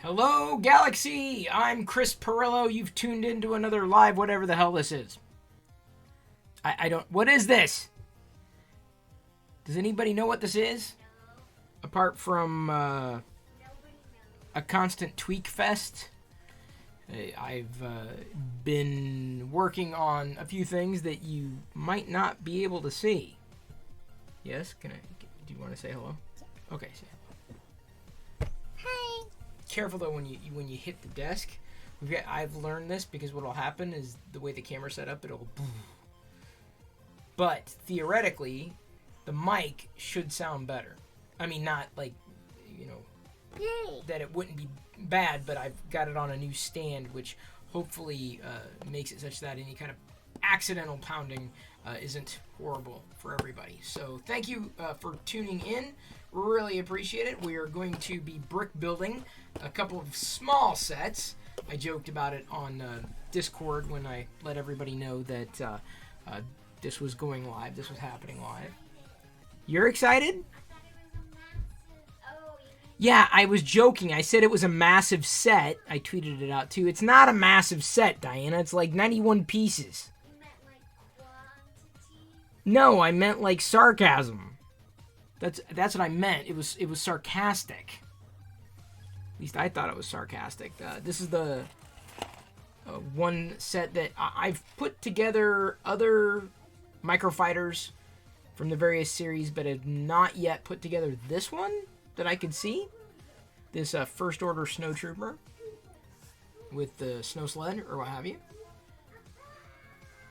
Hello, Galaxy! I'm Chris Perillo. You've tuned into another live whatever the hell this is. I don't... What is this? Does anybody know what this is? Apart from a constant tweak fest. I've been working on a few things that you might not be able to see. Yes? Do you want to say hello? Okay, say hello. Hi. Careful though when you hit the desk. I've learned this because what'll happen is the way the camera's set up, it'll boom. But theoretically, the mic should sound better. I mean, not like, Yay. that it wouldn't be bad, but I've got it on a new stand, which hopefully makes it such that any kind of accidental pounding isn't horrible for everybody. So thank you for tuning in. Really appreciate it. We are going to be brick building a couple of small sets. I joked about it on Discord when I let everybody know that this was going live. This was happening live. You're excited? Yeah, I was joking. I said it was a massive set. I tweeted it out too. It's not a massive set, Diana. It's like 91 pieces. No, I meant like sarcasm. That's what I meant. It was sarcastic. At least I thought it was sarcastic. This is the one set that I've put together other microfighters from the various series, but have not yet put together this one that I could see. This First Order Snow Trooper with the snow sled or what have you.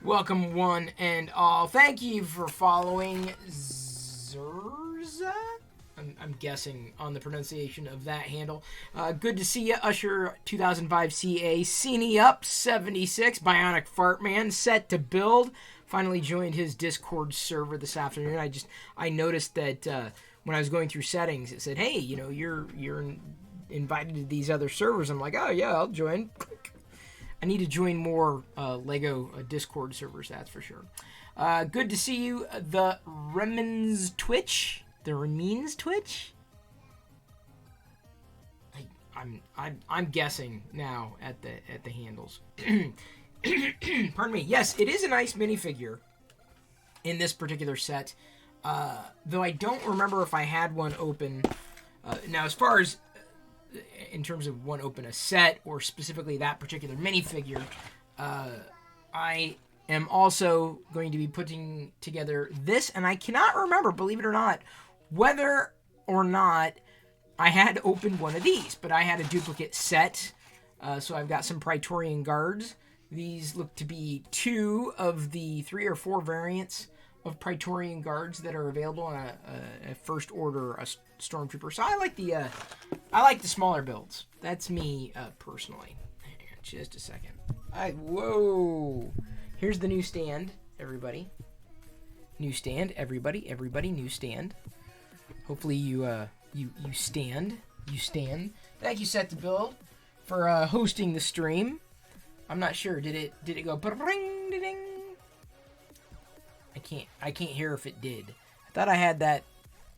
Welcome one and all. Thank you for following Zurza. I'm guessing on the pronunciation of that handle. Good to see you, Usher 2005 CA. Cine Up 76, Bionic Fartman, set to build. Finally joined his Discord server this afternoon. I noticed that when I was going through settings, it said, "Hey, you're invited to these other servers." I'm like, "Oh yeah, I'll join." I need to join more Lego Discord servers, that's for sure. Good to see you, the Remens Twitch. The Remens Twitch? I'm guessing now at the handles. Pardon me. Yes, it is a nice minifigure in this particular set. Though I don't remember if I had one open. Now, as far as in terms of one open a set or specifically that particular minifigure, I am also going to be putting together this, and I cannot remember, believe it or not, whether or not I had opened one of these, but I had a duplicate set, so I've got some Praetorian Guards. These look to be 2 of the 3 or 4 variants of Praetorian Guards that are available on a First Order Stormtrooper. So I like the smaller builds. That's me personally. Hang on just a second. Whoa! Here's the new stand, everybody. New stand, everybody, new stand. Hopefully you stand. You stand. Thank you, Set to Build, for hosting the stream. I'm not sure. Did it go ring ding? I can't hear if it did. I thought I had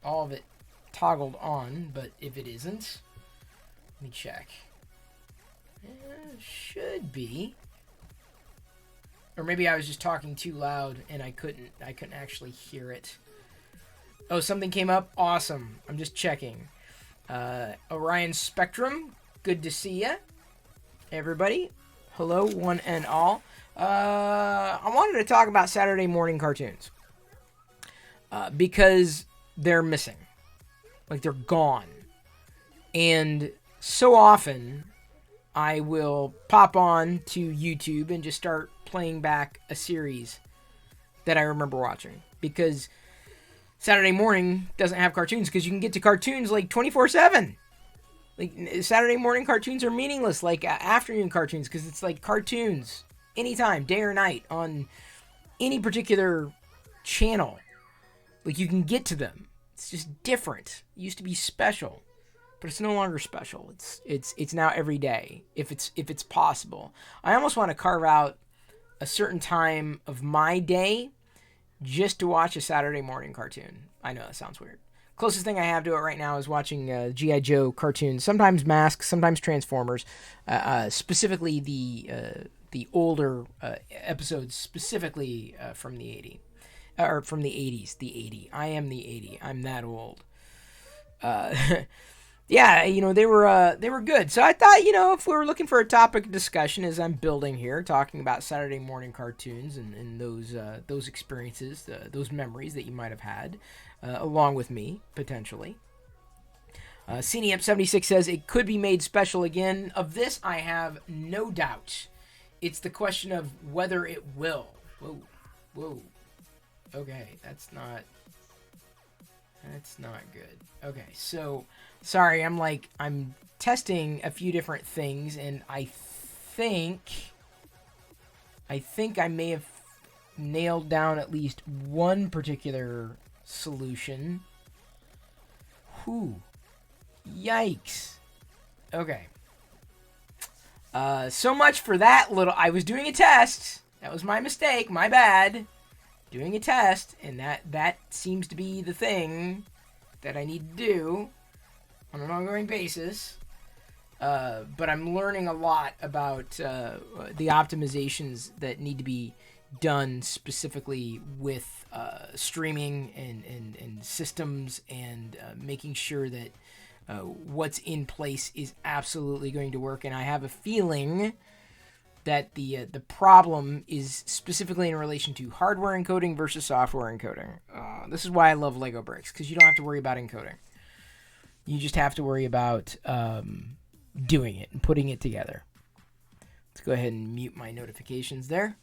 all of it toggled on, but if it isn't, let me check. Should be. Or maybe I was just talking too loud and I couldn't actually hear it. Oh, something came up? Awesome. I'm just checking. Orion Spectrum, good to see ya. Everybody, hello, one and all. I wanted to talk about Saturday morning cartoons. Because they're missing. Like, they're gone. And so often, I will pop on to YouTube and just start playing back a series that I remember watching. Because Saturday morning doesn't have cartoons, because you can get to cartoons like 24/7. Like, Saturday morning cartoons are meaningless like afternoon cartoons, because it's like cartoons anytime, day or night, on any particular channel. Like, you can get to them. It's just different. It used to be special, but it's no longer special. It's now every day, if it's possible. I almost want to carve out a certain time of my day just to watch a Saturday morning cartoon. I know that sounds weird. Closest thing I have to it right now is watching G.I. Joe cartoons, sometimes Mask, sometimes Transformers, specifically the older episodes, specifically from the 80s. Or from the 80s, the 80. I am the 80. I'm that old. Yeah, they were good. So I thought, if we were looking for a topic of discussion as I'm building here, talking about Saturday morning cartoons and those experiences, those memories that you might have had, along with me, potentially. CNEP76 says it could be made special again. Of this, I have no doubt. It's the question of whether it will. Whoa. Okay, that's not good. Okay, so sorry, I'm testing a few different things, and I think I may have nailed down at least one particular solution. Whew. Yikes. Okay. So much for that little... I was doing a test. That was my mistake. My bad. Doing a test, and that seems to be the thing that I need to do on an ongoing basis. But I'm learning a lot about the optimizations that need to be done specifically with streaming and systems, and making sure that what's in place is absolutely going to work. And I have a feeling that the problem is specifically in relation to hardware encoding versus software encoding. This is why I love Lego bricks, because you don't have to worry about encoding. You just have to worry about doing it and putting it together. Let's go ahead and mute my notifications there.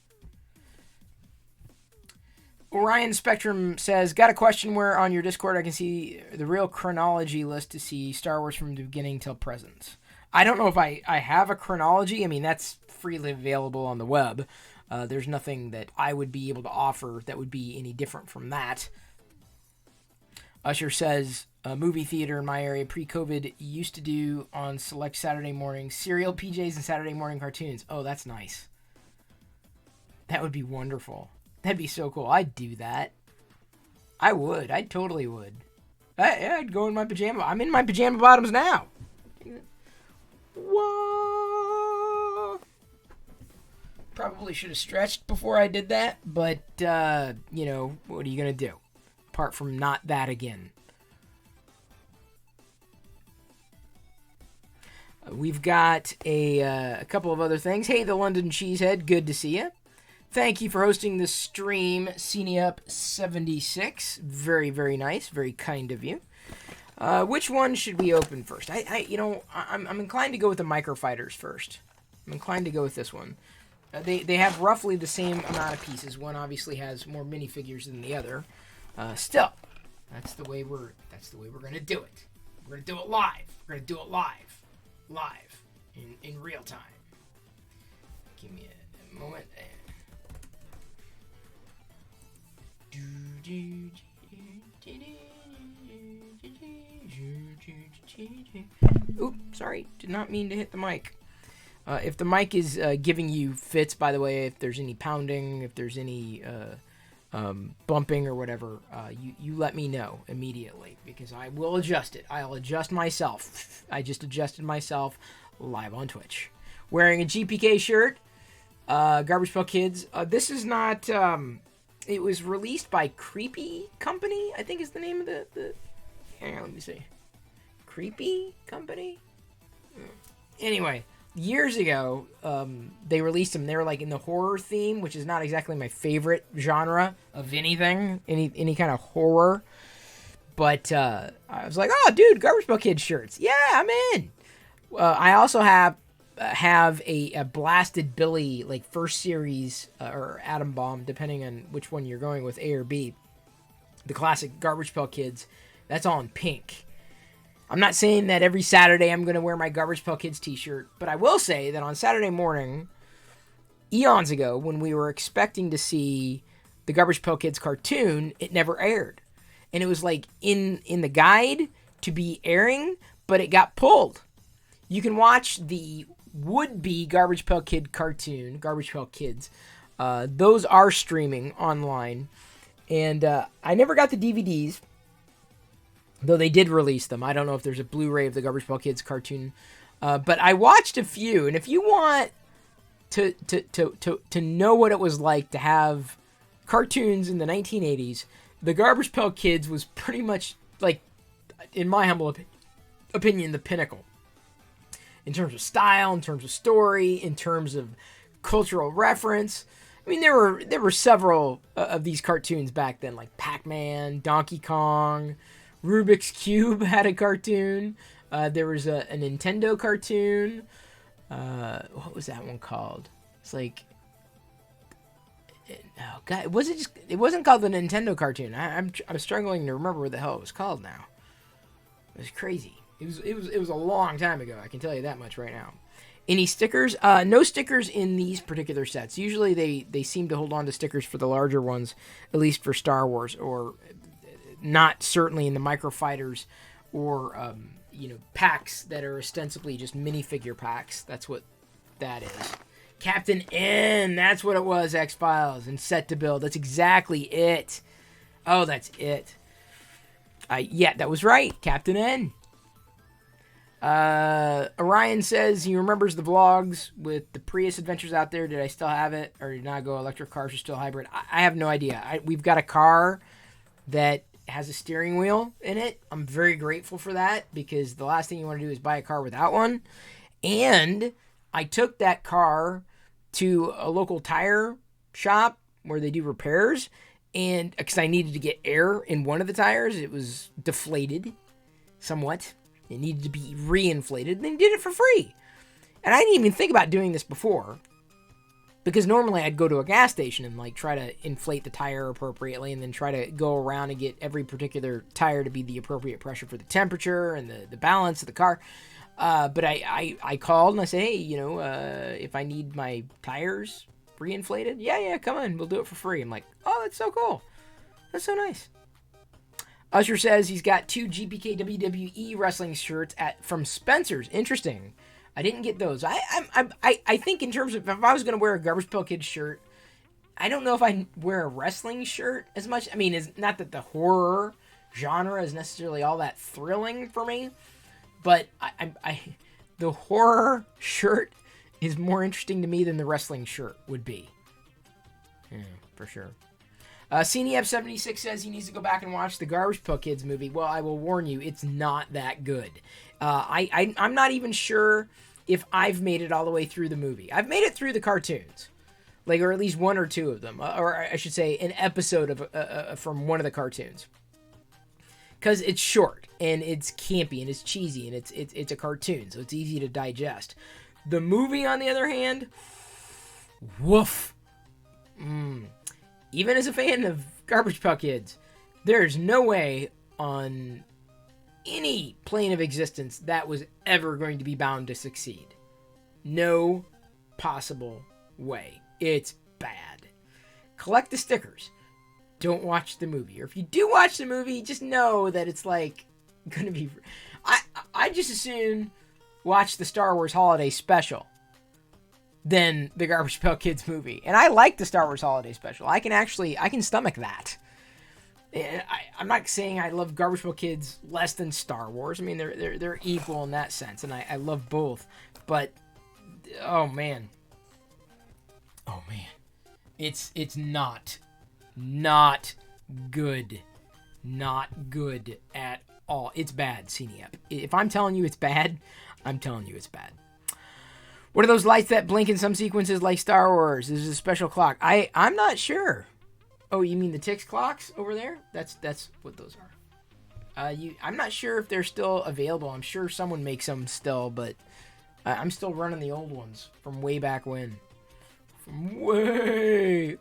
Orion Spectrum says, got a question where on your Discord I can see the real chronology list to see Star Wars from the beginning till present. I don't know if I have a chronology. I mean, that's freely available on the web. There's nothing that I would be able to offer that would be any different from that. Usher says, a movie theater in my area pre-COVID used to do on select Saturday mornings serial PJs and Saturday morning cartoons. Oh, that's nice. That would be wonderful. That'd be so cool. I'd do that. I would. I totally would. I'd go in my pajama. I'm in my pajama bottoms now. Whoa. Probably should have stretched before I did that, but, what are you going to do? Apart from not that again. We've got a couple of other things. Hey, the London Cheesehead, good to see you. Thank you for hosting the stream, CNEUP76. Very, very nice. Very kind of you. Which one should we open first? I'm inclined to go with the Microfighters first. I'm inclined to go with this one. They have roughly the same amount of pieces. One obviously has more minifigures than the other. Still, that's the way we're gonna do it. We're gonna do it live. We're gonna do it live, in real time. Give me a moment. Oop, sorry, did not mean to hit the mic. If the mic is giving you fits, by the way, if there's any pounding, if there's any bumping or whatever, you let me know immediately, because I will adjust it. I'll adjust myself. I just adjusted myself live on Twitch. Wearing a GPK shirt, Garbage Pail Kids. This is not... it was released by Creepy Company, I think is the name of the... Hang on, let me see. Creepy Company? Anyway, years ago, they released them. They were like in the horror theme, which is not exactly my favorite genre of anything, any kind of horror. But I was like, oh, dude, Garbage Pail Kids shirts. Yeah, I'm in. I also have a Blasted Billy, like, first series, or Atom Bomb, depending on which one you're going with, A or B. The classic Garbage Pail Kids. That's all in pink. I'm not saying that every Saturday I'm going to wear my Garbage Pail Kids t-shirt, but I will say that on Saturday morning, eons ago, when we were expecting to see the Garbage Pail Kids cartoon, it never aired. And it was like in the guide to be airing, but it got pulled. You can watch the would-be Garbage Pail Kid cartoon, Garbage Pail Kids. Those are streaming online. And I never got the DVDs. Though they did release them. I don't know if there's a Blu-ray of the Garbage Pail Kids cartoon. But I watched a few, and if you want to know what it was like to have cartoons in the 1980s, the Garbage Pail Kids was pretty much, like, in my humble opinion, the pinnacle. In terms of style, in terms of story, in terms of cultural reference. I mean, there were several of these cartoons back then, like Pac-Man, Donkey Kong, Rubik's Cube had a cartoon. There was a Nintendo cartoon. What was that one called? It's like, oh god, it wasn't called the Nintendo cartoon. I'm struggling to remember what the hell it was called now. It was crazy. It was a long time ago. I can tell you that much right now. Any stickers? No stickers in these particular sets. Usually they seem to hold on to stickers for the larger ones, at least for Star Wars, or not certainly in the Micro Fighters or packs that are ostensibly just minifigure packs. That's what that is. Captain N, that's what it was, X-Files, and Set to Build. That's exactly it. Oh, that's it. Yeah, that was right, Captain N. Orion says he remembers the vlogs with the Prius adventures out there. Did I still have it, or did not go electric cars are still hybrid? I have no idea. We've got a car that has a steering wheel in it. I'm very grateful for that, because the last thing you want to do is buy a car without one. And I took that car to a local tire shop where they do repairs, and because I needed to get air in one of the tires, it was deflated somewhat. It needed to be reinflated, and they did it for free. And I didn't even think about doing this before, because normally I'd go to a gas station and like try to inflate the tire appropriately, and then try to go around and get every particular tire to be the appropriate pressure for the temperature and the balance of the car. But I called and I said, hey, if I need my tires reinflated, yeah, come on, we'll do it for free. I'm like, oh, that's so cool. That's so nice. Usher says he's got 2 GPK WWE wrestling shirts from Spencer's. Interesting. I didn't get those. I think in terms of if I was going to wear a Garbage Pail Kids shirt, I don't know if I wear a wrestling shirt as much. I mean, it's not that the horror genre is necessarily all that thrilling for me, but the horror shirt is more interesting to me than the wrestling shirt would be. Yeah, for sure. CNEF76 says he needs to go back and watch the Garbage Pail Kids movie. Well, I will warn you, it's not that good. I'm not even sure if I've made it all the way through the movie. I've made it through the cartoons, or at least one or two of them, or I should say an episode of from one of the cartoons. Because it's short, and it's campy, and it's cheesy, and it's a cartoon, so it's easy to digest. The movie, on the other hand, woof. Even as a fan of Garbage Pail Kids, there's no way on any plane of existence that was ever going to be bound to succeed. No possible way. It's bad. Collect the stickers. Don't watch the movie. Or if you do watch the movie, just know that it's like going to be... I just as soon watch the Star Wars Holiday Special than the Garbage Pail Kids movie. And I like the Star Wars Holiday Special. I can stomach that. I'm not saying I love Garbage Pail Kids less than Star Wars. I mean, they're equal in that sense, and I love both. But oh man, it's not good, not good at all. It's bad, CNEP. If I'm telling you it's bad, I'm telling you it's bad. What are those lights that blink in some sequences like Star Wars? This is a special clock. I'm not sure. Oh, you mean the Tix clocks over there? That's what those are. I'm not sure if they're still available. I'm sure someone makes them still, but I'm still running the old ones from way back when. From way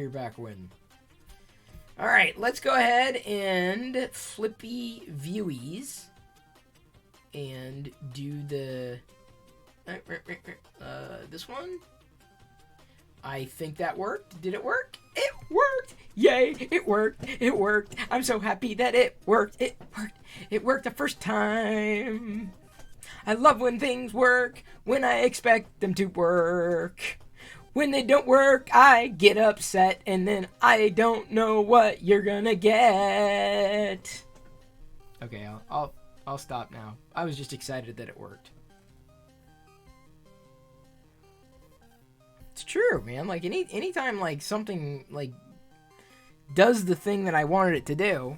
back when. All right, let's go ahead and flippy viewies and do the... this one. I think that worked. Did it work? It worked! Yay! It worked! It worked! I'm so happy that it worked! It worked! It worked the first time! I love when things work, when I expect them to work. When they don't work, I get upset, and then I don't know what you're gonna get. Okay, I'll stop now. I was just excited that it worked. It's true, man. Like anytime like something like does the thing that I wanted it to do,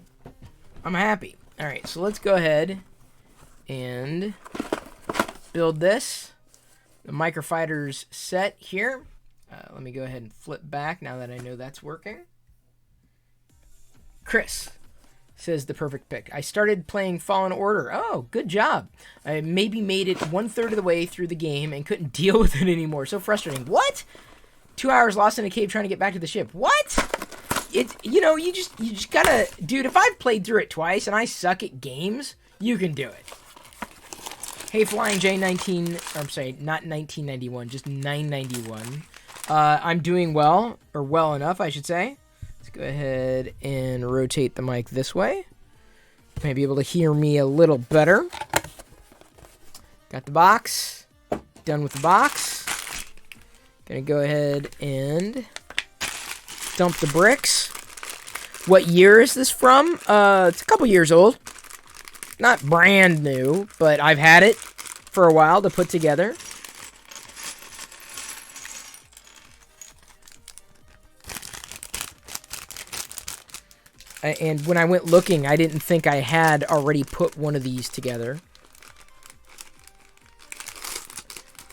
I'm happy. All right, so let's go ahead and build this. The microfighters set here. Let me go ahead and flip back now that I know that's working. Chris says the perfect pick. I started playing Fallen Order. Oh, good job. I maybe made it 1/3 of the way through the game and couldn't deal with it anymore. So frustrating. What? 2 hours lost in a cave trying to get back to the ship. What? You just gotta, dude. If I've played through it twice and I suck at games, you can do it. Hey, Flying J19. I'm sorry, not 1991, just 991. I'm doing well, or well enough, I should say. Let's go ahead and rotate the mic this way. May be able to hear me a little better. Got the box. Done with the box. Gonna go ahead and dump the bricks. What year is this from? It's a couple years old. Not brand new, but I've had it for a while to put together. And when I went looking, I didn't think I had already put one of these together.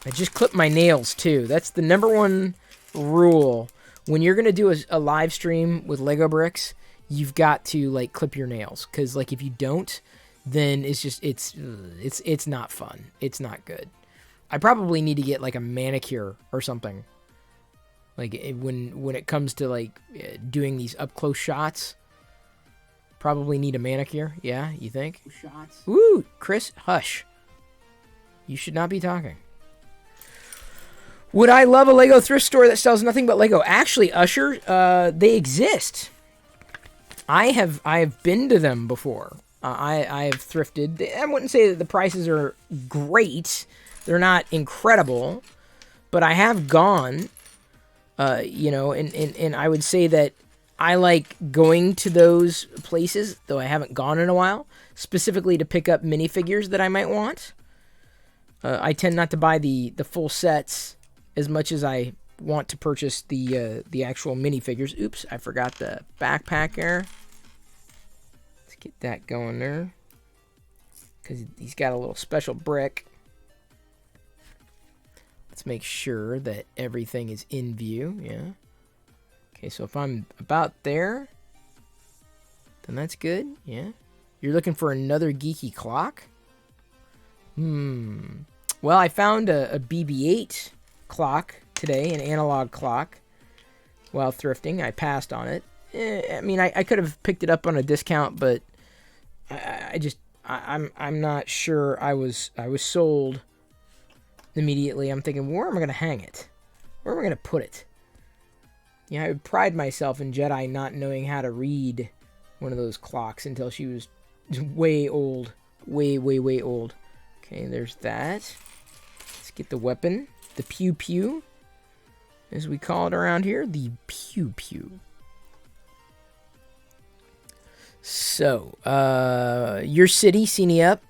I just clipped my nails, too. That's the #1 rule. When you're going to do a live stream with Lego bricks, you've got to, like, clip your nails. Because, like, if you don't, then it's just, it's not fun. It's not good. I probably need to get, like, a manicure or something. Like, when it comes to, like, doing these up-close shots. Probably need a manicure. Yeah, you think? Shots. Ooh, Chris, hush. You should not be talking. Would I love a Lego thrift store that sells nothing but Lego? Actually, Usher, they exist. I have been to them before. I have thrifted. I wouldn't say that the prices are great. They're not incredible, but I have gone. And I would say that I like going to those places, though I haven't gone in a while, specifically to pick up minifigures that I might want. I tend not to buy the full sets as much as I want to purchase the actual minifigures. Oops, I forgot the backpack there. Let's get that going there. Because he's got a little special brick. Let's make sure that everything is in view. Yeah. Okay, so if I'm about there, then that's good. Yeah. You're looking for another geeky clock? Well, I found a BB-8 clock today, an analog clock, while thrifting. I passed on it. I mean, I could have picked it up on a discount, but I'm not sure I was sold immediately. I'm thinking, where am I going to hang it? Where am I going to put it? Yeah, I would pride myself in Jedi not knowing how to read one of those clocks until she was way old. Way old. Okay, there's that. Let's get the weapon. The pew pew, as we call it around here. The pew pew. So, your city, Cine Up,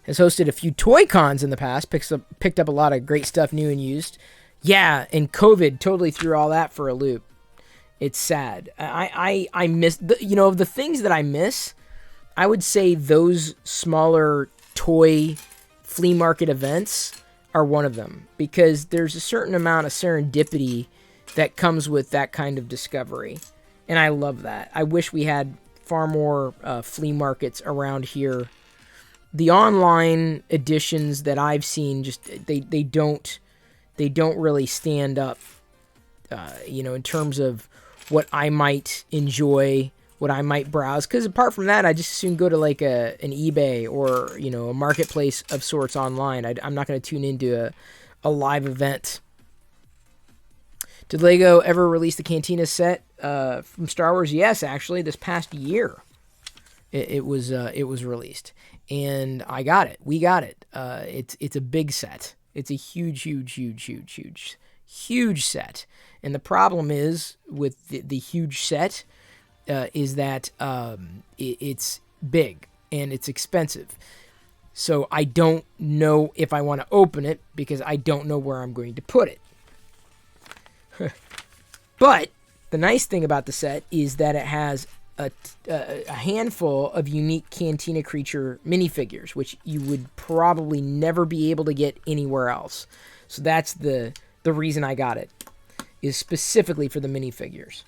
has hosted a few toy cons in the past. Picked up a lot of great stuff, new and used. Yeah, and COVID totally threw all that for a loop. It's sad. I miss, the things that I miss, I would say those smaller toy flea market events are one of them. Because there's a certain amount of serendipity that comes with that kind of discovery. And I love that. I wish we had far more flea markets around here. The online editions that I've seen, just they don't really stand up, in terms of what I might enjoy, what I might browse. Because apart from that, I just soon go to like an eBay or, a marketplace of sorts online. I'm not going to tune into a live event. Did Lego ever release the Cantina set from Star Wars? Yes, actually, this past year it was released, and I got it. We got it. It's a big set. It's a huge set. And the problem is with the huge set is that it's big. and it's expensive. So I don't know if I want to open it because I don't know where I'm going to put it. But the nice thing about the set is that it has a handful of unique Cantina Creature minifigures, which you would probably never be able to get anywhere else. So that's the reason I got it, is specifically for the minifigures.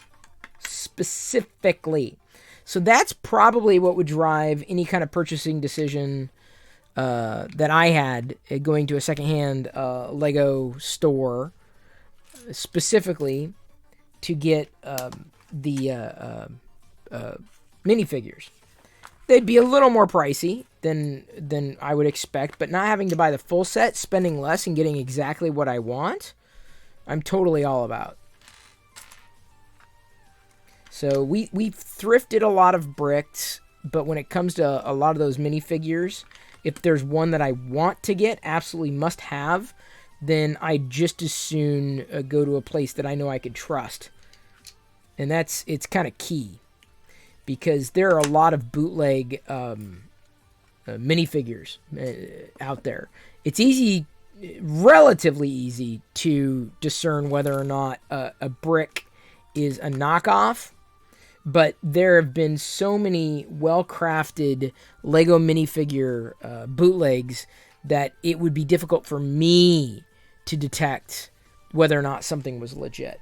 Specifically. So that's probably what would drive any kind of purchasing decision that I had going to a secondhand Lego store, specifically to get the minifigures. They'd be a little more pricey than I would expect, but not having to buy the full set, spending less, and getting exactly what I want, I'm totally all about. So we've thrifted a lot of bricks, but when it comes to a lot of those minifigures, if there's one that I want to get, absolutely must have, then I'd just as soon go to a place that I know I could trust. And it's kind of key, because there are a lot of bootleg minifigures out there. It's relatively easy to discern whether or not a brick is a knockoff, but there have been so many well-crafted Lego minifigure bootlegs that it would be difficult for me to detect whether or not something was legit.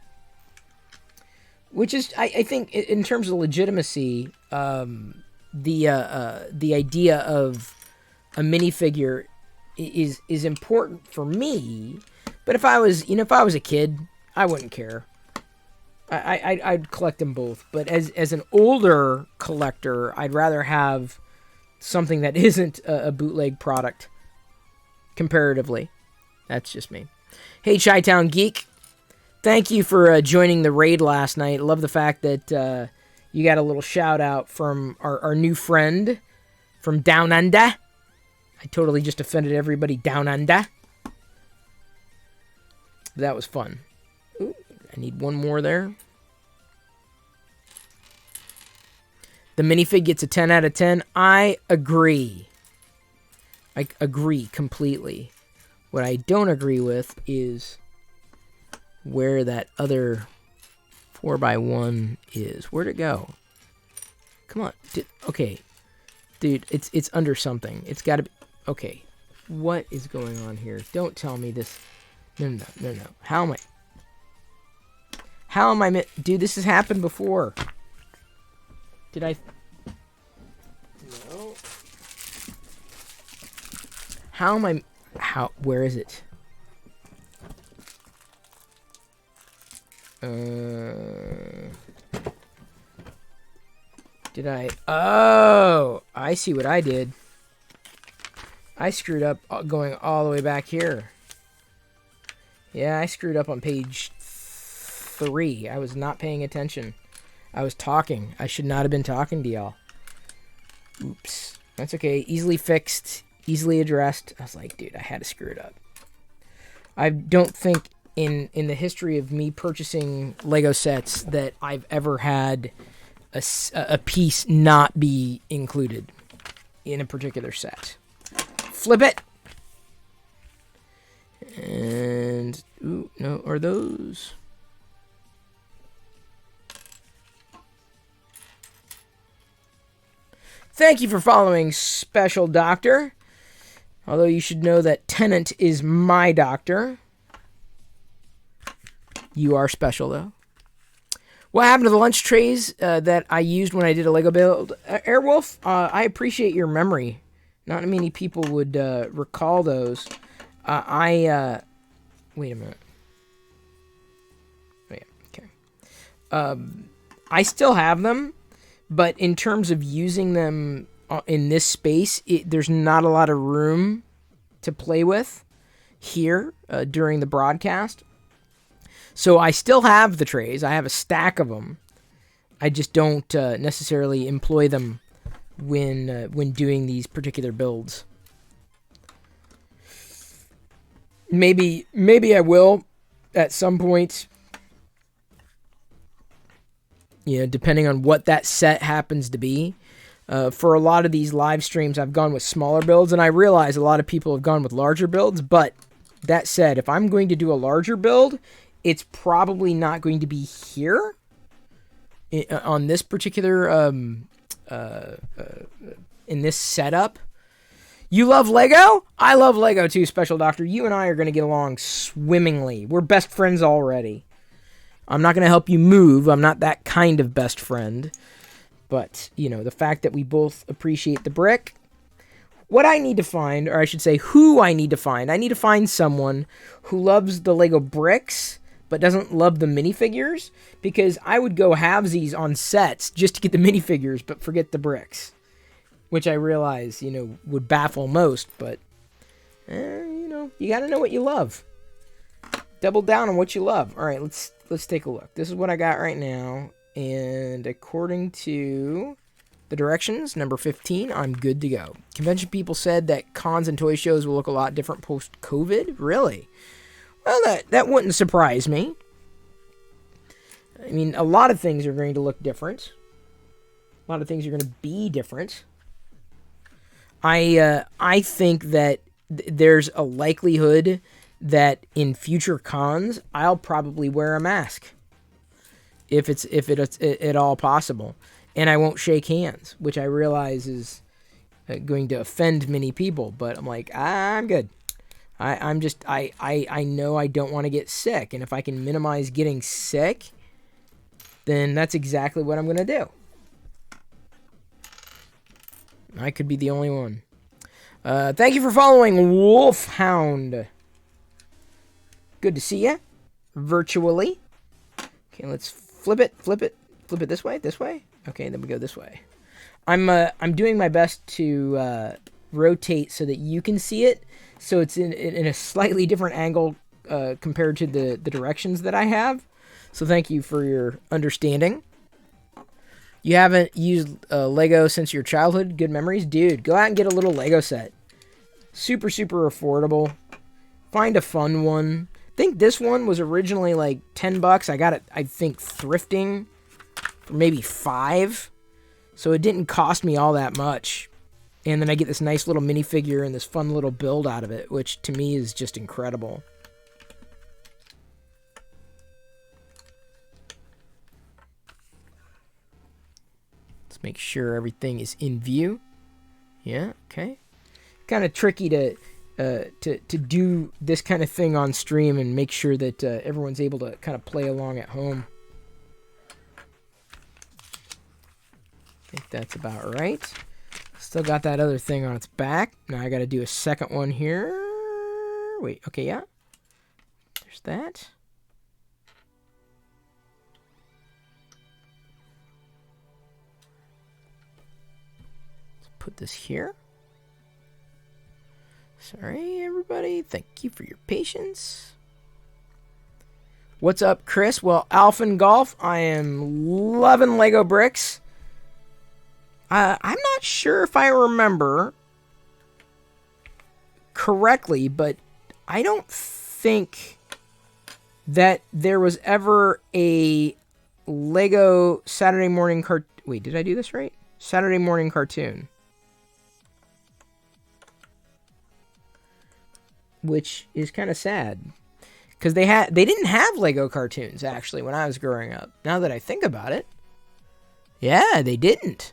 Which is, I think, in terms of legitimacy, the idea of a minifigure is important for me. But if I was a kid, I wouldn't care. I'd collect them both. But as an older collector, I'd rather have something that isn't a bootleg product, comparatively. That's just me. Hey, Chi-Town Geek. Thank you for joining the raid last night. Love the fact that you got a little shout out from our new friend from Down Under. I totally just offended everybody down under. That was fun. Ooh, I need one more there. The minifig gets a 10 out of 10. I agree. I agree completely. What I don't agree with is where that other 4x1 is. Where'd it go? Come on. Okay. Dude, it's under something. It's got to be... Okay. What is going on here? Don't tell me this... No. How am I... Dude, this has happened before. Did I... No. How am I... Where is it? Did I... Oh! I see what I did. I screwed up going all the way back here. Yeah, I screwed up on page 3. I was not paying attention. I was talking. I should not have been talking to y'all. Oops. That's okay. Easily fixed. Easily addressed. I was like, dude, I had to screw it up. I don't think in the history of me purchasing Lego sets that I've ever had a piece not be included in a particular set. Flip it. And, ooh, no, are those... Thank you for following Special Doctor. Although you should know that Tenant is my doctor. You are special, though. What happened to the lunch trays that I used when I did a Lego build? Airwolf, I appreciate your memory. Not many people would recall those. Wait a minute. Oh, yeah, okay. I still have them, but in terms of using them in this space, there's not a lot of room to play with here during the broadcast. So I still have the trays. I have a stack of them. I just don't necessarily employ them when doing these particular builds. Maybe I will at some point. You know, depending on what that set happens to be. For a lot of these live streams, I've gone with smaller builds, and I realize a lot of people have gone with larger builds, but that said, if I'm going to do a larger build, it's probably not going to be here on this particular, in this setup. You love Lego? I love Lego too, Special Doctor. You and I are going to get along swimmingly. We're best friends already. I'm not going to help you move. I'm not that kind of best friend. But, you know, the fact that we both appreciate the brick. What I need to find, or I should say who I need to find someone who loves the Lego bricks but doesn't love the minifigures, because I would go halvesies on sets just to get the minifigures but forget the bricks, which I realize, you know, would baffle most, but, you know, you got to know what you love. Double down on what you love. All right, let's take a look. This is what I got right now, and according to the directions, number 15, I'm good to go. Convention people said that cons and toy shows will look a lot different post-COVID. Really? Well, that wouldn't surprise me. I mean, a lot of things are going to look different. A lot of things are going to be different. I think that there's a likelihood that in future cons, I'll probably wear a mask. If it's at all possible. And I won't shake hands, which I realize is going to offend many people, but I'm like, I'm good. I know I don't want to get sick, and if I can minimize getting sick, then that's exactly what I'm going to do. I could be the only one. Thank you for following Wolfhound. Good to see you virtually. Okay, let's flip it this way. Okay, then we go this way. I'm doing my best to rotate so that you can see it, so it's in a slightly different angle compared to the directions that I have. So thank you for your understanding. You haven't used Lego since your childhood? Good memories? Dude, go out and get a little Lego set. Super, super affordable. Find a fun one. I think this one was originally like $10. I got it, I think, thrifting for maybe $5. So it didn't cost me all that much. And then I get this nice little minifigure and this fun little build out of it, which to me is just incredible. Let's make sure everything is in view. Yeah, okay. Kind of tricky to do this kind of thing on stream and make sure that everyone's able to kind of play along at home. I think that's about right. Still got that other thing on its back. Now I got to do a second one here. Wait, okay, yeah. There's that. Let's put this here. Sorry, everybody. Thank you for your patience. What's up, Chris? Well, Alphen Golf, I am loving Lego bricks. I'm not sure if I remember correctly, but I don't think that there was ever a Lego Saturday morning cartoon. Wait, did I do this right? Saturday morning cartoon. Which is kind of sad. Because they didn't have Lego cartoons, actually, when I was growing up. Now that I think about it. Yeah, they didn't.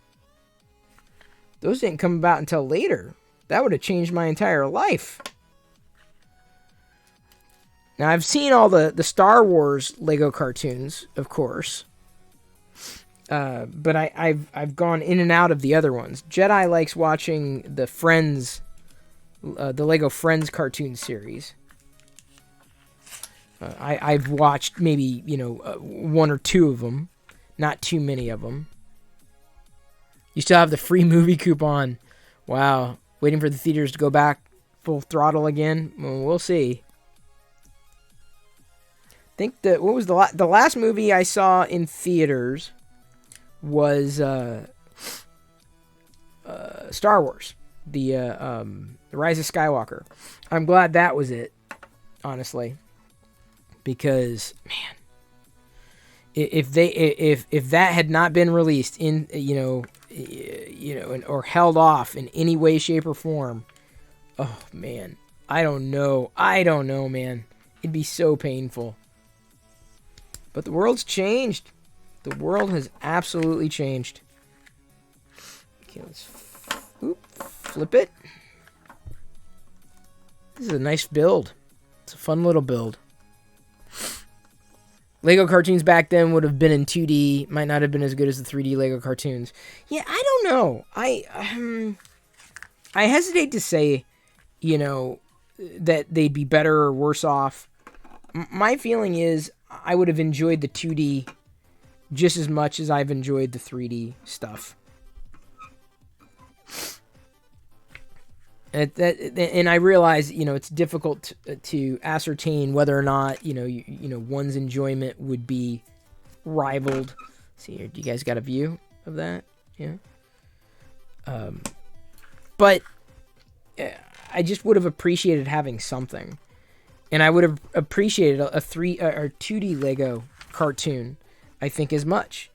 Those didn't come about until later. That would have changed my entire life. Now, I've seen all the Star Wars Lego cartoons, of course. But I've gone in and out of the other ones. Jedi likes watching the Friends, the Lego Friends cartoon series. I've watched maybe, one or two of them. Not too many of them. You still have the free movie coupon. Wow. Waiting for the theaters to go back full throttle again? Well, we'll see. I think that, what was the last movie I saw in theaters was Star Wars. The Rise of Skywalker. I'm glad that was it, honestly. Because, man, if that had not been released in, or held off in any way, shape, or form. Oh, man. I don't know, man. It'd be so painful. But the world's changed. The world has absolutely changed. Okay, let's flip it. This is a nice build. It's a fun little build. Lego cartoons back then would have been in 2D. Might not have been as good as the 3D Lego cartoons. Yeah, I don't know. I hesitate to say, that they'd be better or worse off. My feeling is I would have enjoyed the 2D just as much as I've enjoyed the 3D stuff. And I realize, it's difficult to ascertain whether or not, one's enjoyment would be rivaled. Let's see here, do you guys got a view of that? Yeah. But I just would have appreciated having something, and I would have appreciated a 2D Lego cartoon, I think, as much.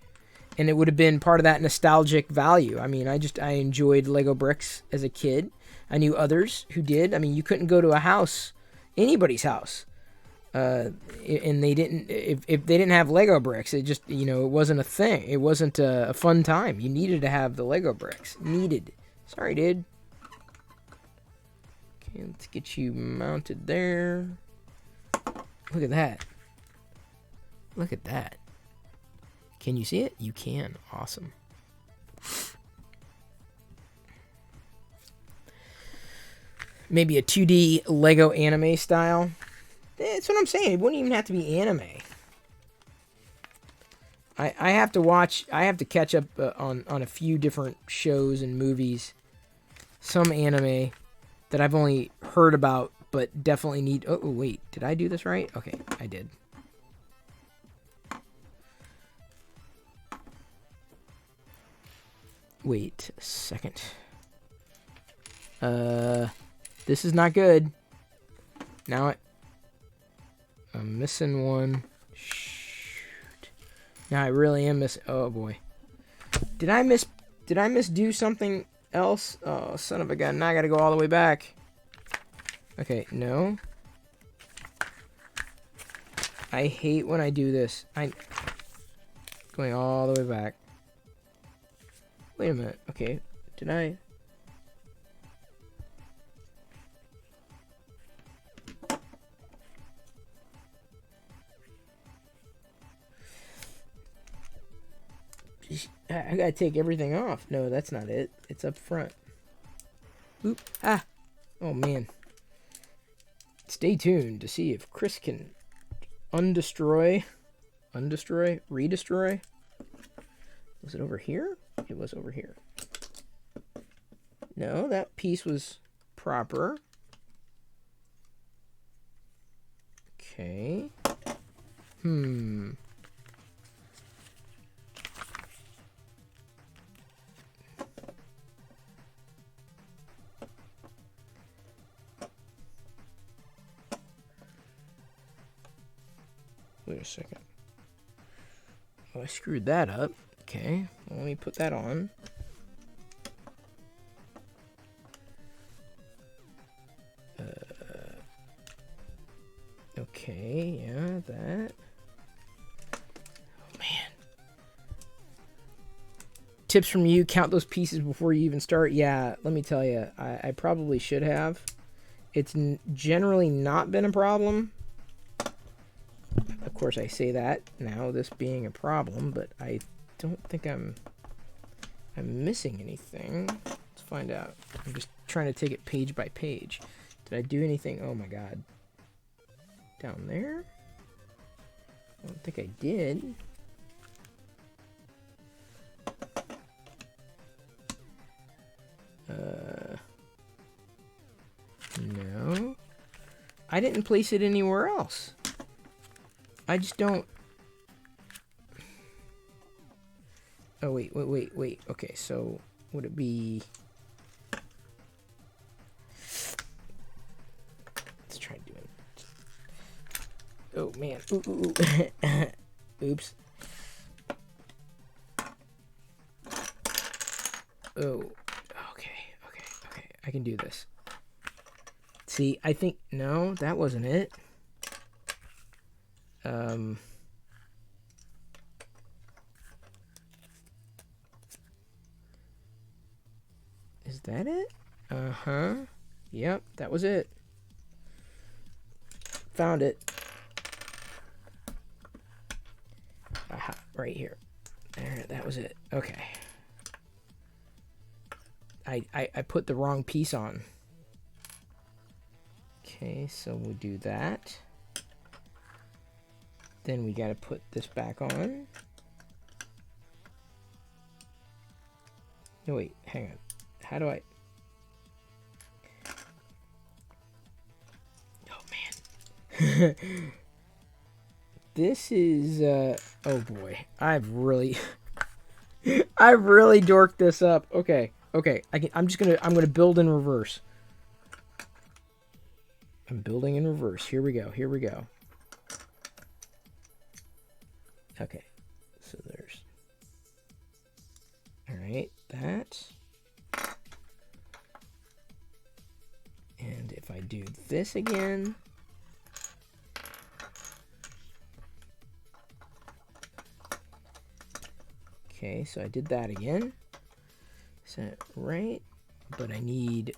And it would have been part of that nostalgic value. I mean, I enjoyed Lego bricks as a kid. I knew others who did. I mean, you couldn't go to a house, anybody's house, and they didn't. If they didn't have Lego bricks, it just it wasn't a thing. It wasn't a fun time. You needed to have the Lego bricks. Needed. Sorry, dude. Okay, let's get you mounted there. Look at that. Look at that. Can you see it? You can. Awesome. Maybe a 2D Lego anime style. That's what I'm saying. It wouldn't even have to be anime. I have to catch up on a few different shows and movies. Some anime that I've only heard about, but definitely need... Oh, wait. Did I do this right? Okay, I did. Wait a second. This is not good. Now I'm missing one. Shoot. Now I really am missing... Oh, boy. Did I misdo something else? Oh, son of a gun. Now I gotta go all the way back. Okay, no. I hate when I do this. Going all the way back. Wait a minute. Okay. Did I... I gotta take everything off. No, that's not it. It's up front. Oop. Ah. Oh, man. Stay tuned to see if Chris can redestroy? Was it over here? It was over here. No, that piece was proper. Okay. Wait a second. Oh, I screwed that up. Okay, well, let me put that on. Okay, yeah, that. Oh, man. Tips from you, count those pieces before you even start. Yeah, let me tell you, I probably should have. It's generally not been a problem. Of course, I say that now, this being a problem, but I don't think I'm missing anything. Let's find out. I'm just trying to take it page by page. Did I do anything? Oh my god. Down there? I don't think I did. No. I didn't place it anywhere else. I just don't... Oh, wait. Okay, so would it be... Let's try doing it. Oh, man. Ooh. Oops. Oh, okay. I can do this. See, I think, no, that wasn't it. Is that it? Uh-huh. Yep, that was it. Found it. Aha, right here. There, that was it. Okay. I put the wrong piece on. Okay, so we'll do that. Then we gotta put this back on. No, wait, hang on. How do I... Oh, man. This is, oh boy. I've really... I've really dorked this up. Okay. I'm gonna build in reverse. I'm building in reverse. Here we go. Okay. So there's... Alright, that. And if I do this again... Okay, so I did that again. Set it right, but I need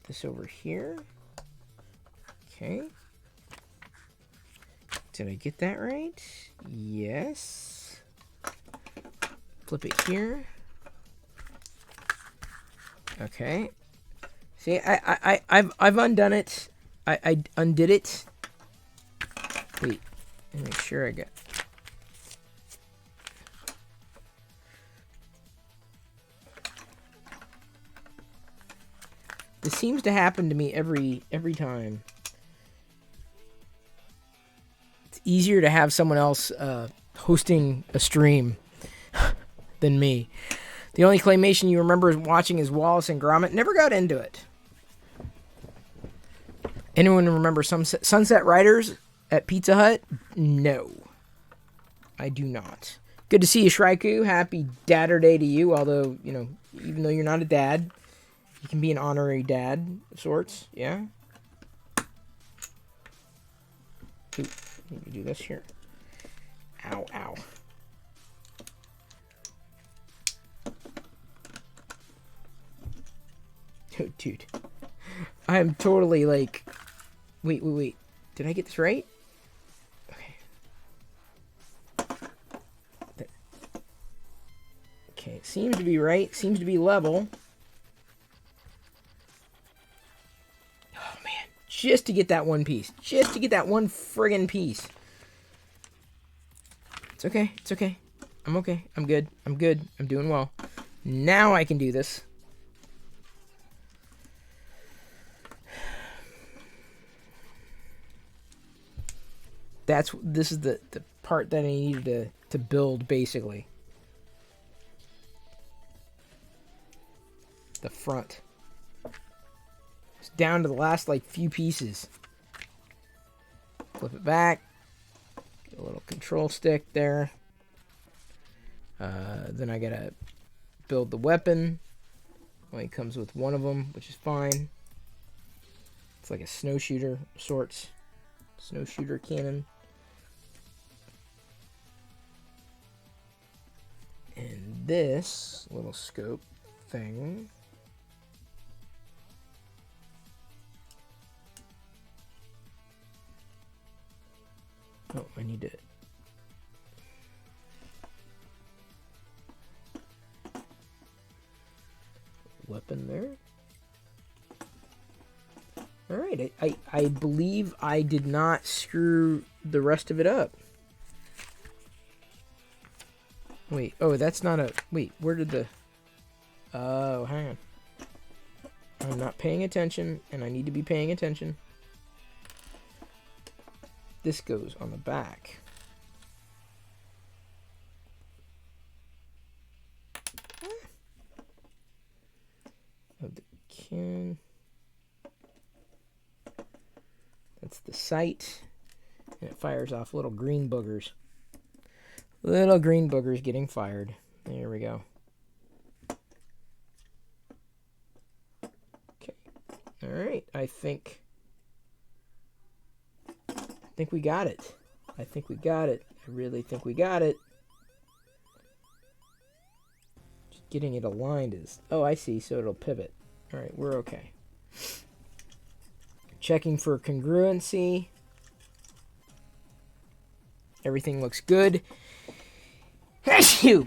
this over here. Okay. Did I get that right? Yes. Flip it here. Okay. See, I've undone it. I undid it. Wait, let me make sure I got... This seems to happen to me every time. It's easier to have someone else hosting a stream than me. The only claymation you remember watching is Wallace and Gromit. Never got into it. Anyone remember Sunset Riders at Pizza Hut? No. I do not. Good to see you, Shraiku. Happy Dadder Day to you. Although, you know, even though you're not a dad, you can be an honorary dad of sorts. Yeah? Ooh, let me do this here. Ow, ow. Oh, dude. I'm totally like... Wait. Did I get this right? Okay. There. Okay, it seems to be right. Seems to be level. Oh, man. Just to get that one piece. Just to get that one friggin' piece. It's okay. I'm okay. I'm good. I'm doing well. Now I can do this. This is the part that I needed to build, basically. The front. It's down to the last, like, few pieces. Flip it back. Get a little control stick there. Then I gotta build the weapon. Only comes with one of them, which is fine. It's like a snow shooter of sorts. Snow shooter cannon. And this little scope thing. Oh, I need to... Weapon there. Alright, I believe I did not screw the rest of it up. Wait, oh, that's not a... Wait, where did the... Oh, hang on. I'm not paying attention, and I need to be paying attention. This goes on the back. Of the can. That's the sight. And it fires off little green boogers. Little green boogers getting fired. There we go. right, I think we got it. I think we got it. I really think we got it. Just getting it aligned is... Oh, I see, so it'll pivot. All right, we're okay. Checking for congruency. Everything looks good.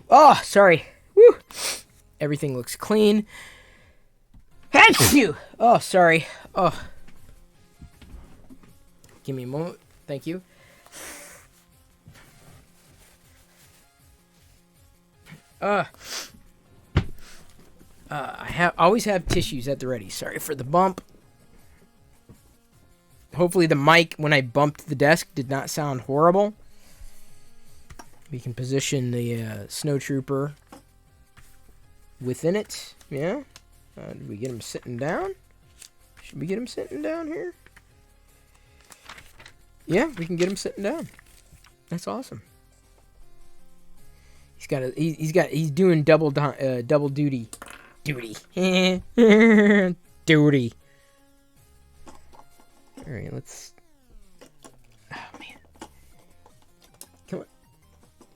Oh, sorry. Woo. Everything looks clean. Oh, sorry. Oh. Give me a moment. Thank you. I always have tissues at the ready. Sorry for the bump. Hopefully the mic, when I bumped the desk, did not sound horrible. We can position the snow trooper within it. Yeah. Did we get him sitting down? Should we get him sitting down here? Yeah, we can get him sitting down. That's awesome. He's doing double duty. Duty. Duty. All right, let's... Oh, man. Come on.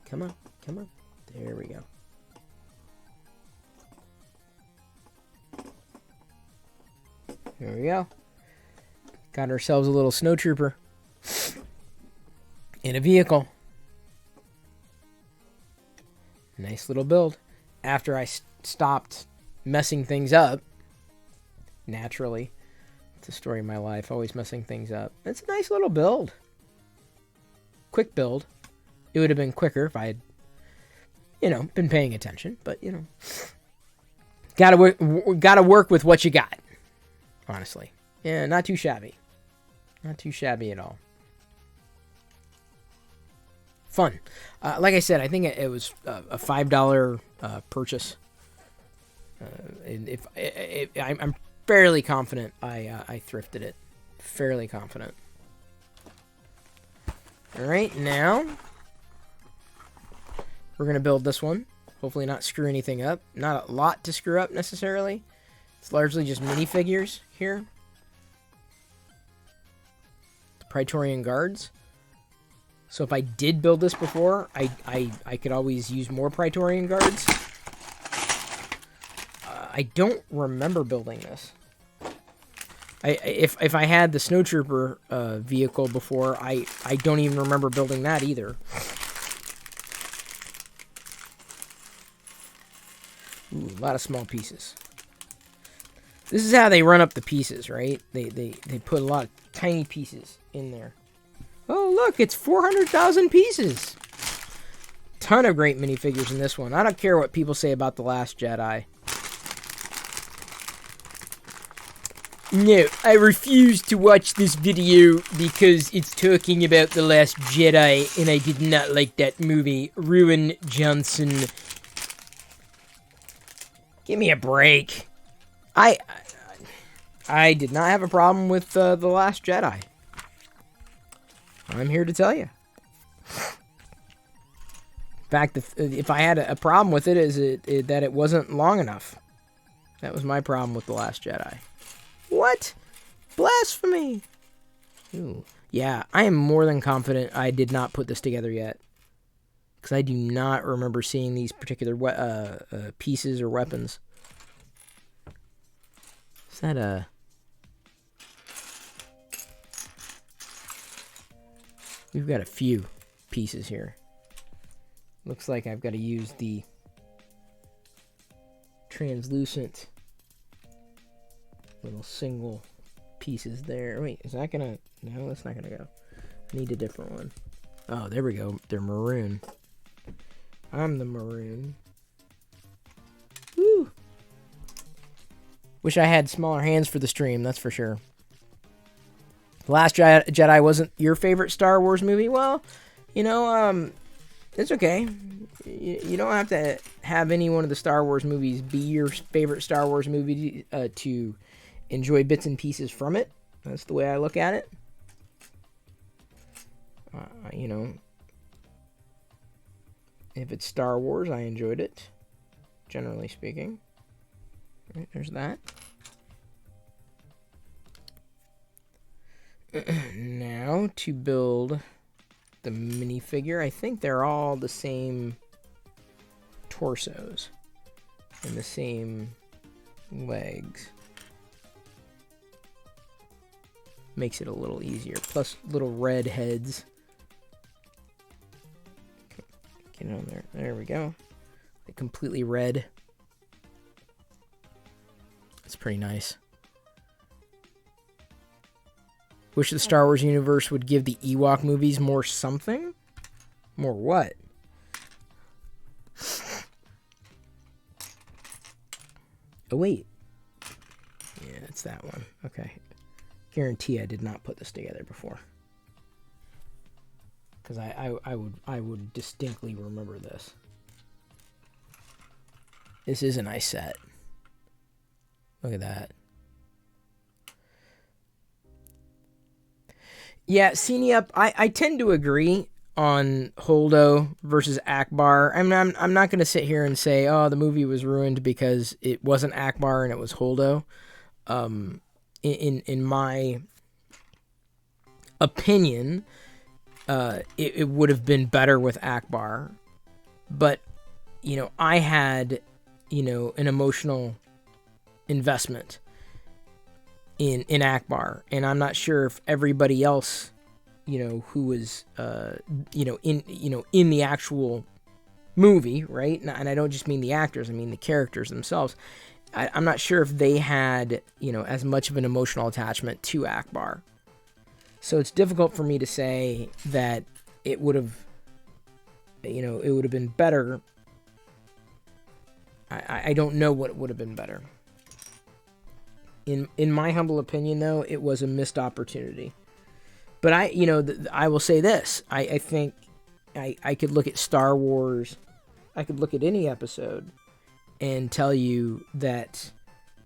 Come on. Come on. There we go. There we go. Got ourselves a little snow trooper. In a vehicle. Nice little build. After I stopped messing things up. Naturally. It's a story of my life. Always messing things up. It's a nice little build. Quick build. It would have been quicker if I had, been paying attention. But, gotta work with what you got. Honestly. Yeah, not too shabby. Not too shabby at all. Fun. Like I said, I think it was a $5 purchase. I'm fairly confident I thrifted it. Fairly confident. All right, now we're going to build this one. Hopefully not screw anything up. Not a lot to screw up necessarily. It's largely just minifigures here. The Praetorian Guards. So if I did build this before, I could always use more Praetorian Guards. I don't remember building this. If I had the Snowtrooper vehicle before, I don't even remember building that either. Ooh, a lot of small pieces. This is how they run up the pieces, right? They put a lot of tiny pieces in there. Oh, look, it's 400,000 pieces. Ton of great minifigures in this one. I don't care what people say about The Last Jedi. No, I refuse to watch this video because it's talking about The Last Jedi, and I did not like that movie. Ruin Johnson. Give me a break. I did not have a problem with The Last Jedi. I'm here to tell you. In fact, if I had a problem with it, is that it wasn't long enough. That was my problem with The Last Jedi. What? Blasphemy! Ooh. Yeah, I am more than confident I did not put this together yet. Because I do not remember seeing these particular pieces or weapons. Is that a... We've got a few pieces here. Looks like I've got to use the translucent little single pieces there. Wait, is that gonna... No, that's not gonna go. I need a different one. Oh, there we go. They're maroon. I'm the maroon. Woo! Wish I had smaller hands for the stream, that's for sure. The Last Jedi wasn't your favorite Star Wars movie? Well, it's okay. You don't have to have any one of the Star Wars movies be your favorite Star Wars movie to enjoy bits and pieces from it. That's the way I look at it. If it's Star Wars, I enjoyed it, generally speaking. Right, there's that. Now to build the minifigure. I think they're all the same torsos and the same legs. Makes it a little easier. Plus little red heads. Get on there. There we go. Like completely red. That's pretty nice. Wish the Star Wars universe would give the Ewok movies more something? More what? Oh, wait. Yeah, it's that one. Okay. Guarantee I did not put this together before. Because I would distinctly remember this. This is a nice set. Look at that. Yeah, Cine Up, I tend to agree on Holdo versus Akbar. I mean, I'm not going to sit here and say, oh, the movie was ruined because it wasn't Akbar and it was Holdo. In my opinion, it would have been better with Akbar. But, you know, I had, you know, an emotional investment in Akbar, and I'm not sure if everybody else, you know, who was, in the actual movie, right? And I don't just mean the actors, I mean the characters themselves. I'm not sure if they had, you know, as much of an emotional attachment to Akbar. So it's difficult for me to say that it would have, you know, it would have been better. I don't know what would have been better. In my humble opinion, though, it was a missed opportunity. But I will say this. I think I could look at Star Wars. I could look at any episode and tell you that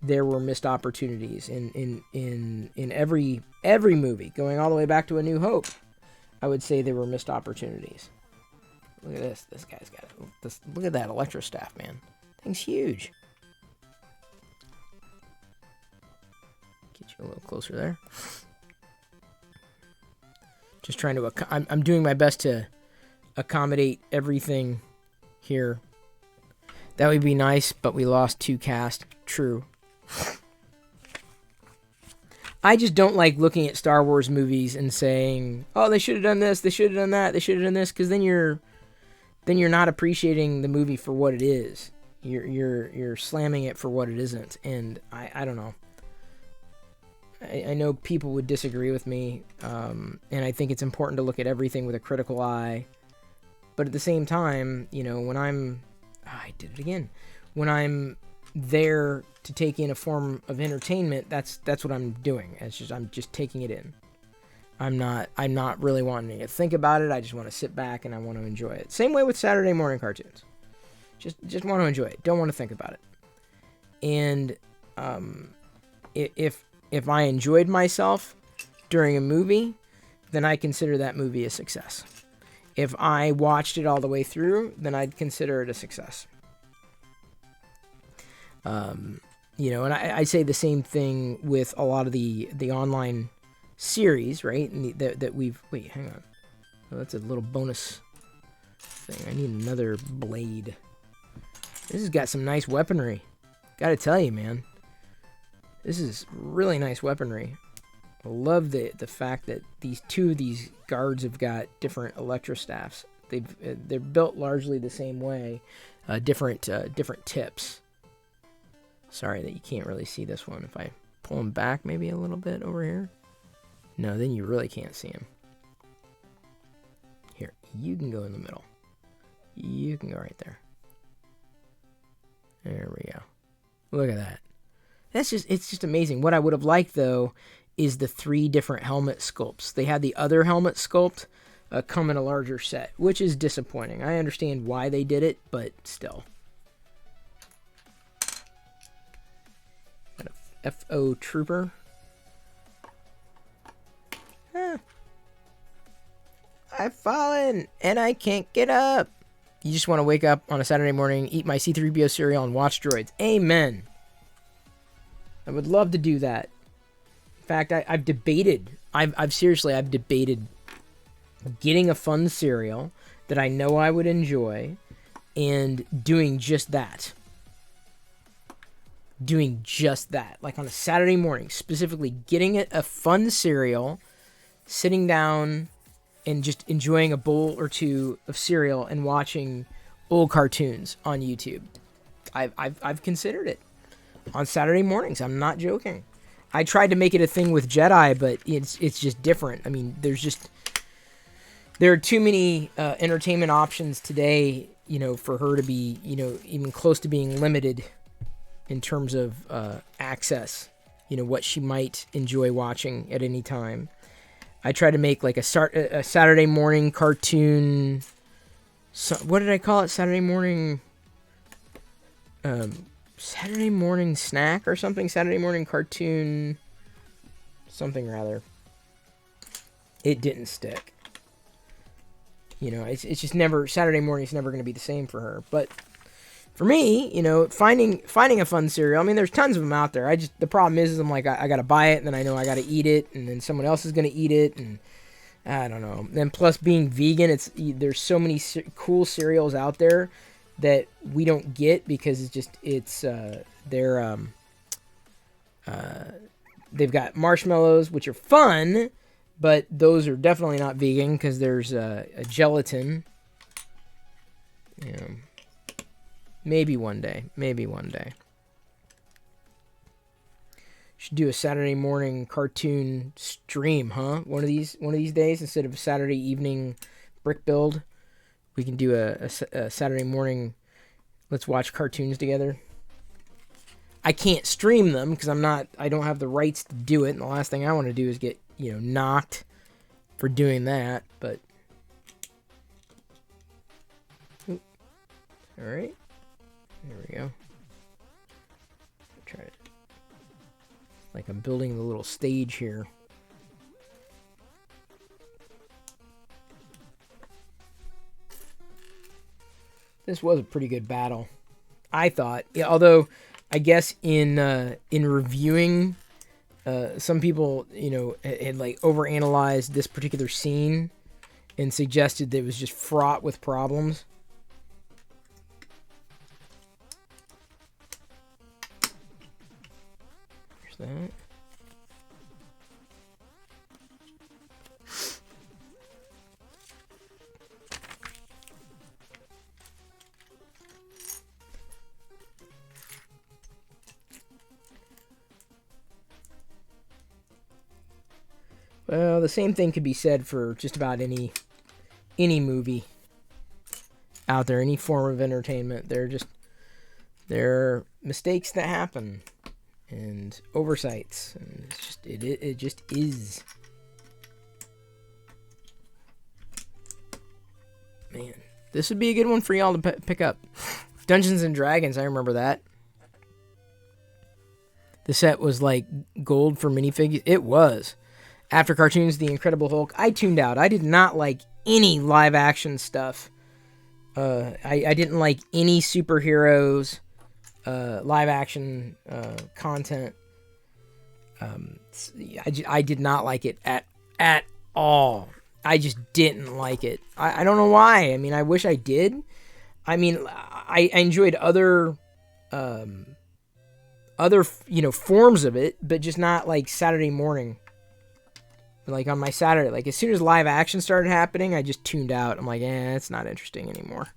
there were missed opportunities in every movie, going all the way back to A New Hope. I would say there were missed opportunities. Look at this. This guy's got this. Look at that electro staff, man. Thing's huge. Get you a little closer there. Just trying to... I'm doing my best to accommodate everything here. That would be nice, but we lost 2 cast. True. I just don't like looking at Star Wars movies and saying, oh, they should have done this, they should have done that, they should have done this, because then you're not appreciating the movie for what it is. You're slamming it for what it isn't. And I don't know. I know people would disagree with me, and I think it's important to look at everything with a critical eye. But at the same time, you know, when I'm... I did it again. When I'm there to take in a form of entertainment, that's what I'm doing. I'm just taking it in. I'm not really wanting to think about it. I just want to sit back and I want to enjoy it. Same way with Saturday morning cartoons. Just want to enjoy it. Don't want to think about it. And if I enjoyed myself during a movie, then I consider that movie a success. If I watched it all the way through, then I'd consider it a success. You know, and I say the same thing with a lot of the online series, right? And that we've... Wait, hang on. Oh, that's a little bonus thing. I need another blade. This has got some nice weaponry. Gotta tell you, man. This is really nice weaponry. I love the fact that two of these guards have got different electrostaffs. They're built largely the same way, different tips. Sorry that you can't really see this one. If I pull him back maybe a little bit over here. No, then you really can't see him. Here, you can go in the middle. You can go right there. There we go. Look at that. It's just amazing. What I would have liked, though, is the 3 different helmet sculpts. They had the other helmet sculpt come in a larger set, which is disappointing. I understand why they did it, but still. Got a FO Trooper. I've fallen, and I can't get up. You just want to wake up on a Saturday morning, eat my C-3PO cereal, and watch droids. Amen. I would love to do that. fact, I've debated. I've seriously debated getting a fun cereal that I know I would enjoy and doing just that. Doing just that. Like on a Saturday morning, specifically getting a fun cereal, sitting down and just enjoying a bowl or two of cereal and watching old cartoons on YouTube. I've considered it on Saturday mornings. I'm not joking. I tried to make it a thing with Jedi, but it's just different. I mean, there are too many entertainment options today, for her to be, even close to being limited in terms of access, what she might enjoy watching at any time. I try to make like a Saturday morning cartoon. What did I call it? Saturday morning snack or something. Saturday morning cartoon. Something rather. It didn't stick. It's just never. Saturday morning's never going to be the same for her. But for me, finding a fun cereal. I mean, there's tons of them out there. The problem is I'm like, I got to buy it, and then I know I got to eat it, and then someone else is going to eat it, and I don't know. And plus, being vegan, there's so many cool cereals out there that we don't get because they've got marshmallows, which are fun, but those are definitely not vegan because there's a gelatin. Maybe one day. Should do a Saturday morning cartoon stream, huh? One of these days, instead of a Saturday evening brick build, we can do a Saturday morning. Let's watch cartoons together. I can't stream them because I don't have the rights to do it, and the last thing I want to do is get knocked for doing that. But all right. There we go. Try it. Like I'm building the little stage here. This was a pretty good battle, I thought. Yeah, although I guess in reviewing, some people had like overanalyzed this particular scene and suggested that it was just fraught with problems. That. Well, the same thing could be said for just about any movie out there, any form of entertainment. They're mistakes that happen. And oversights, and it just is. Man, this would be a good one for y'all to pick up. Dungeons and Dragons, I remember that. The set was like gold for minifigures. It was. After cartoons, The Incredible Hulk, I tuned out. I did not like any live action stuff. I didn't like any superheroes. Live action content. I did not like it at all. I just didn't like it. I don't know why. I mean, I wish I did. I mean, I enjoyed other forms of it, but just not like Saturday morning. Like on my Saturday, like as soon as live action started happening, I just tuned out. I'm like, it's not interesting anymore.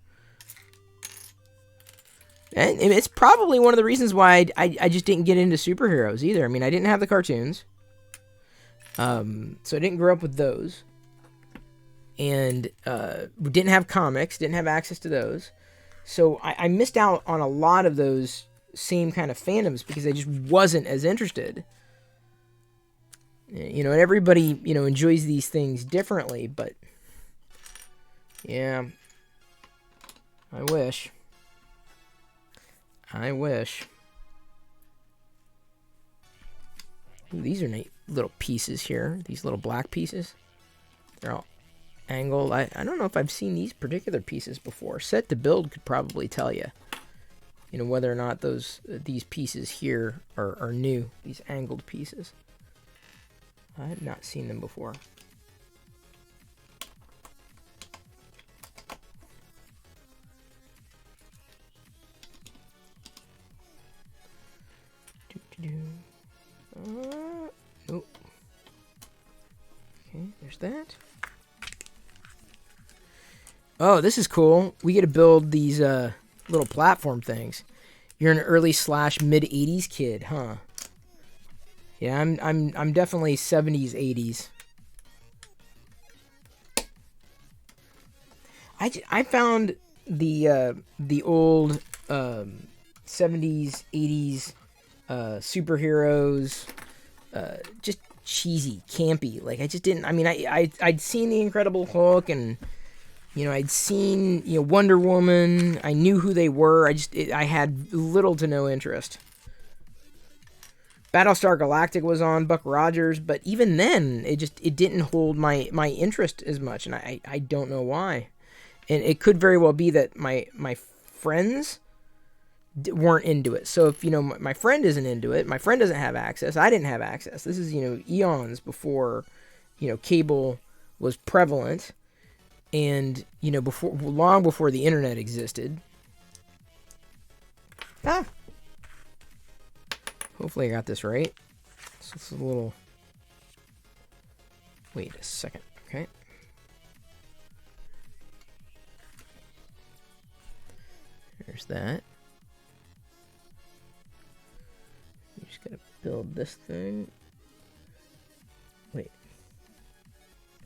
And it's probably one of the reasons why I just didn't get into superheroes either. I mean, I didn't have the cartoons. So I didn't grow up with those. And we didn't have comics, didn't have access to those. So I missed out on a lot of those same kind of fandoms because I just wasn't as interested. And everybody, enjoys these things differently, but yeah, I wish. Ooh, these are neat little pieces here. These little black pieces. They're all angled. I don't know if I've seen these particular pieces before. Set to Build could probably tell you. Whether or not these pieces here are new. These angled pieces. I had not seen them before. Nope. Okay, there's that. Oh, this is cool. We get to build these little platform things. You're an early / mid 80s kid, huh? Yeah, I'm definitely 70s, 80s. I found the old 70s, 80s superheroes just cheesy, campy. Like, I just didn't. I mean, I'd seen the Incredible Hulk, and I'd seen Wonder Woman. I knew who they were. I had little to no interest. Battlestar Galactica was on, Buck Rogers, but even then, it didn't hold my interest as much, and I don't know why. And it could very well be that my friends weren't into it. So if my friend isn't into it, my friend doesn't have access. I didn't have access. This is eons before cable was prevalent, and long before the internet existed. Hopefully I got this right. So it's a little. Wait a second. Okay. There's that. You just gotta build this thing. Wait.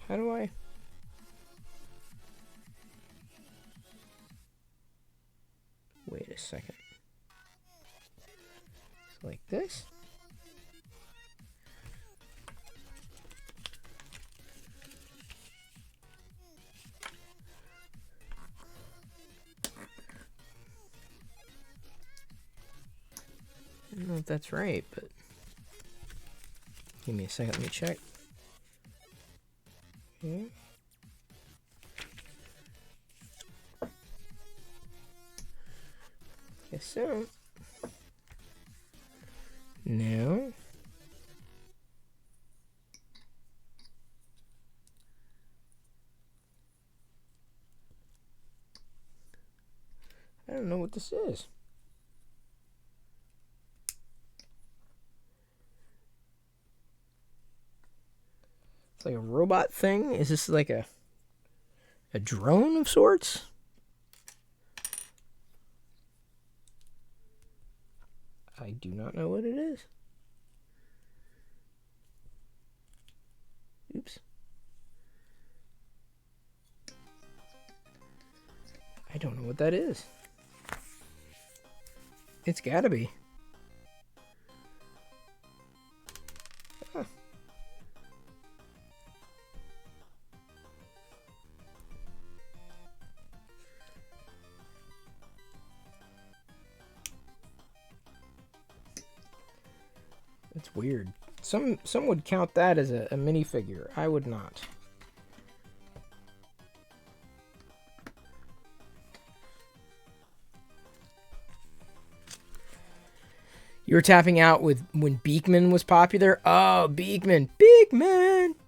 How do I? Wait a second. So like this. I don't know if that's right, but give me a second, let me check. Okay. Guess so. No. I don't know what this is. It's like a robot thing. Is this like a drone of sorts? I do not know what it is. Oops. I don't know what that is. It's gotta be. Huh. That's weird. Some would count that as a minifigure. I would not. You were tapping out with when Beakman was popular? Oh, Beakman.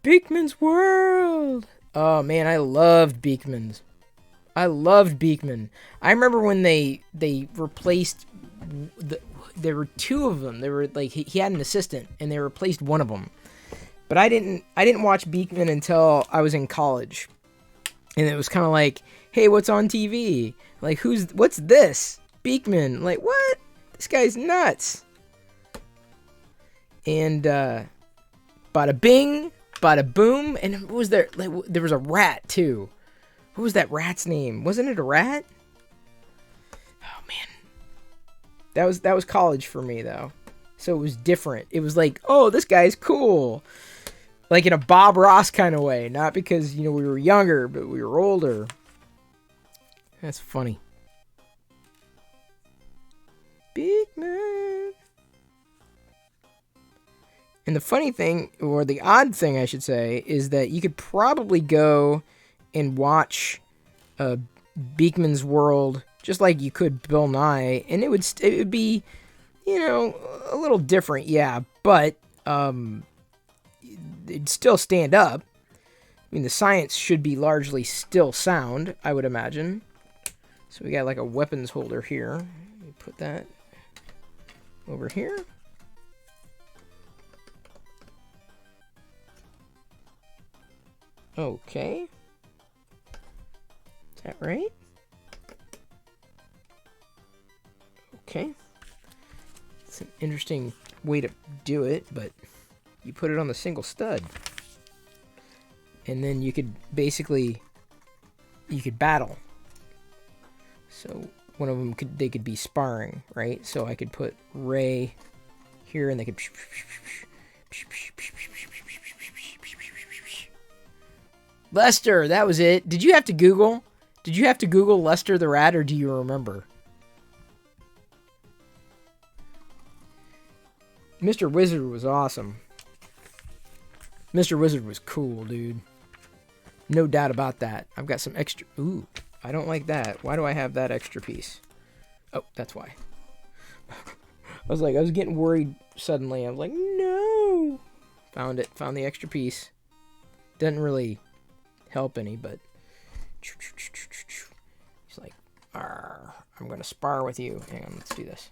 Beakman's World. Oh, man, I loved Beakman's. I loved Beakman. I remember when they replaced... There were two of them. They were like he had an assistant, and they replaced one of them. But I didn't watch Beakman until I was in college, and it was kind of like, hey, what's on TV? Like, what's this? Beakman. Like, what? This guy's nuts. And bada bing, bada boom, and what was there? Like, there was a rat too. What was that rat's name? Wasn't it a rat? Oh man. That was college for me though, so it was different. It was like, oh, this guy's cool, like in a Bob Ross kind of way. Not because we were younger, but we were older. That's funny. Big man. And the funny thing, or the odd thing, I should say, is that you could probably go and watch Beakman's World. Just like you could Bill Nye, and it would be, a little different, yeah. But it'd still stand up. I mean, the science should be largely still sound, I would imagine. So we got like a weapons holder here. Let me put that over here. Okay. Is that right? Okay. It's an interesting way to do it, but you put it on the single stud. And then you could basically, you could battle. So one of them they could be sparring, right? So I could put Ray here and they could... Lester, that was it. Did you have to Google? Did you have to Google Lester the Rat, or do you remember? Mr. Wizard was awesome. Mr. Wizard was cool, dude. No doubt about that. I've got some extra... Ooh, I don't like that. Why do I have that extra piece? Oh, that's why. I was getting worried suddenly. I was like, no! Found it. Found the extra piece. Doesn't really help any, but... He's like, I'm going to spar with you. Hang on, let's do this.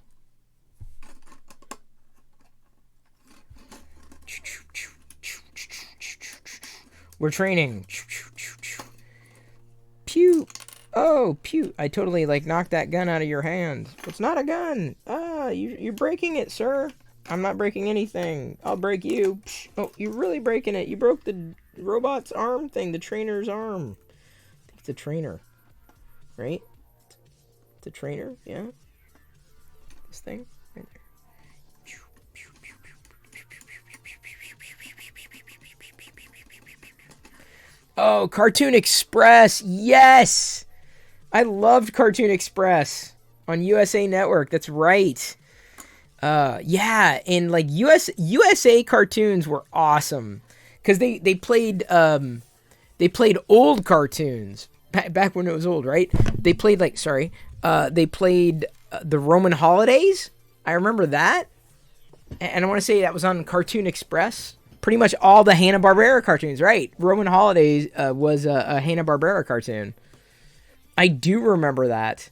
We're training. Pew. Oh, pew. I totally, knocked that gun out of your hand. It's not a gun. You're breaking it, sir. I'm not breaking anything. I'll break you. Oh, you're really breaking it. You broke the robot's arm thing, the trainer's arm. I think it's a trainer. Right? It's a trainer, yeah. This thing, right there. Oh, Cartoon Express. Yes. I loved Cartoon Express on USA Network. That's right. Yeah, and USA cartoons were awesome cuz they played old cartoons back when it was old, right? They played they played the Roman holidays. I remember that. And I want to say that was on Cartoon Express. Pretty much all the Hanna-Barbera cartoons, right? Roman Holidays was a Hanna-Barbera cartoon. I do remember that.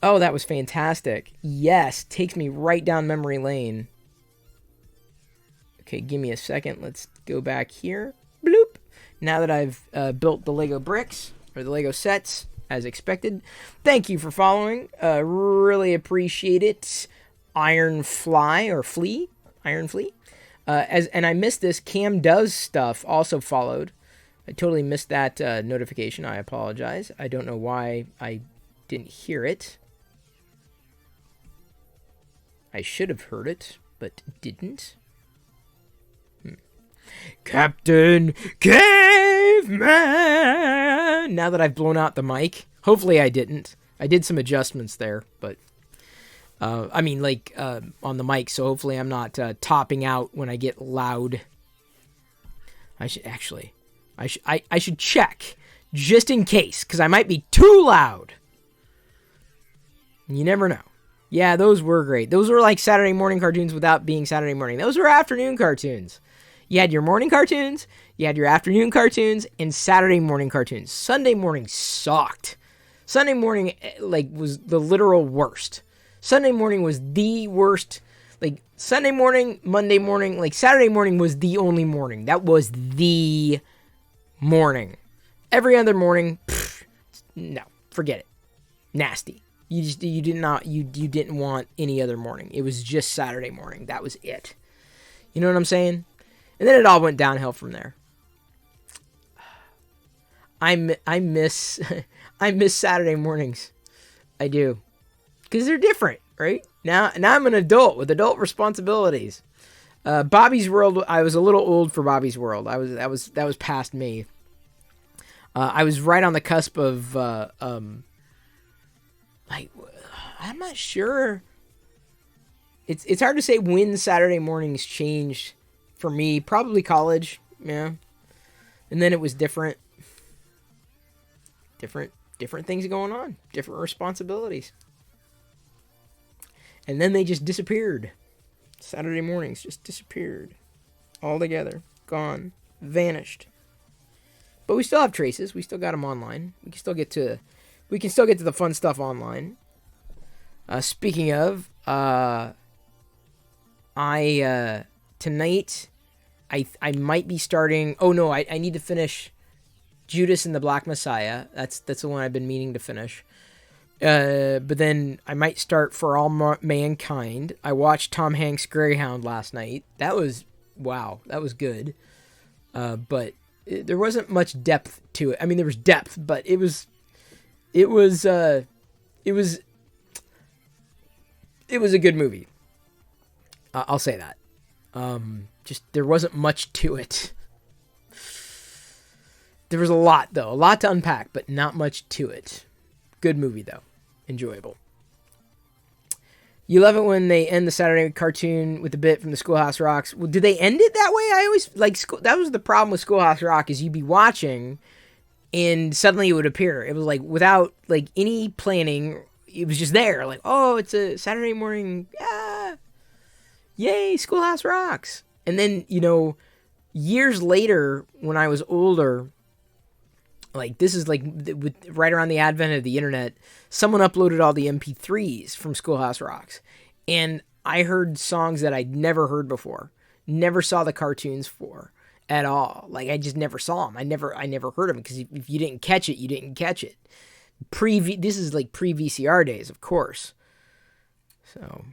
Oh, that was fantastic. Yes, takes me right down memory lane. Okay, give me a second. Let's go back here. Bloop. Now that I've built the Lego bricks, or the Lego sets, as expected. Thank you for following. Really appreciate it. Iron Flea. And I missed this. Cam Does Stuff also followed. I totally missed that notification. I apologize. I don't know why I didn't hear it. I should have heard it, but didn't. Captain Caveman! Now that I've blown out the mic. Hopefully I didn't. I did some adjustments there, but... on the mic, so hopefully I'm not topping out when I get loud. I should check, just in case, because I might be too loud. You never know. Yeah, those were great. Those were like Saturday morning cartoons without being Saturday morning. Those were afternoon cartoons. You had your morning cartoons, you had your afternoon cartoons, and Saturday morning cartoons. Sunday morning sucked. Sunday morning, was the literal worst. Sunday morning was the worst. Sunday morning, Monday morning, Saturday morning was the only morning. That was the morning. Every other morning, no, forget it. Nasty. You didn't want any other morning. It was just Saturday morning. That was it. You know what I'm saying? And then it all went downhill from there. I miss Saturday mornings. I do. Because they're different, right? Now I'm an adult with adult responsibilities. Bobby's World, I was a little old for Bobby's World. That was past me. I was right on the cusp of I'm not sure. It's hard to say when Saturday mornings changed for me. Probably college, yeah. And then it was different things going on, different responsibilities. And then they just disappeared. Saturday mornings just disappeared altogether. gone, vanished. But we still have traces. We still got them online. We can still get to the fun stuff online. Speaking of, tonight, I might be starting. Oh no, I need to finish Judas and the Black Messiah. That's the one I've been meaning to finish. But then I might start For All Mankind. I watched Tom Hanks' Greyhound last night. That was good. But there wasn't much depth to it. I mean, there was depth, but it was a good movie. I'll say that. Just there wasn't much to it. There was a lot to unpack, but not much to it. Good movie though, enjoyable. You love it when they end the Saturday cartoon with a bit from the Schoolhouse Rocks. Well, do they end it that way? I always that was the problem with Schoolhouse Rock, is you'd be watching and suddenly it would appear. It was like without like any planning. It was just there. Like, oh, it's a Saturday morning. Yeah. Yay, Schoolhouse Rocks. And then, years later when I was older, like this is like right around the advent of the internet, someone uploaded all the MP3s from Schoolhouse Rocks. And I heard songs that I'd never heard before. Never saw the cartoons for at all. Like I just never saw them. I never heard them, because if you didn't catch it, you didn't catch it. This is like pre-VCR days, of course. So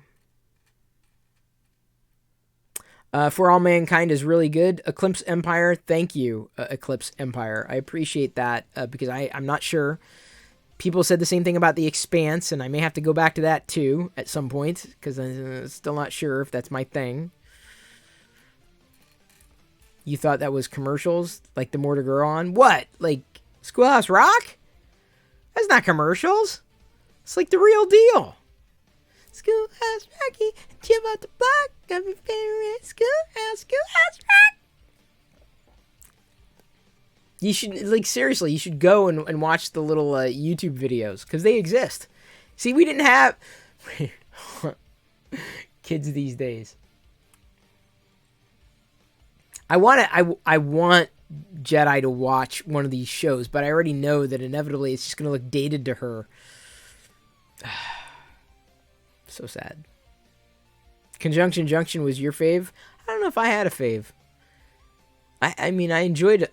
For All Mankind is really good. Eclipse Empire, thank you, Eclipse Empire. I appreciate that, because I'm not sure. People said the same thing about The Expanse, and I may have to go back to that too at some point, because I'm still not sure if that's my thing. You thought that was commercials, like the More to Grow On? What? Like Schoolhouse Rock? That's not commercials. It's like the real deal. Schoolhouse Rocky, jump out the block, got my favorite Schoolhouse Rock. You should, like, seriously, you should go and watch the little YouTube videos, because they exist. See, we didn't have kids these days. I want Jedi to watch one of these shows, but I already know that inevitably it's just going to look dated to her. So sad. Conjunction Junction was your fave? I don't know if I had a fave. I mean, I enjoyed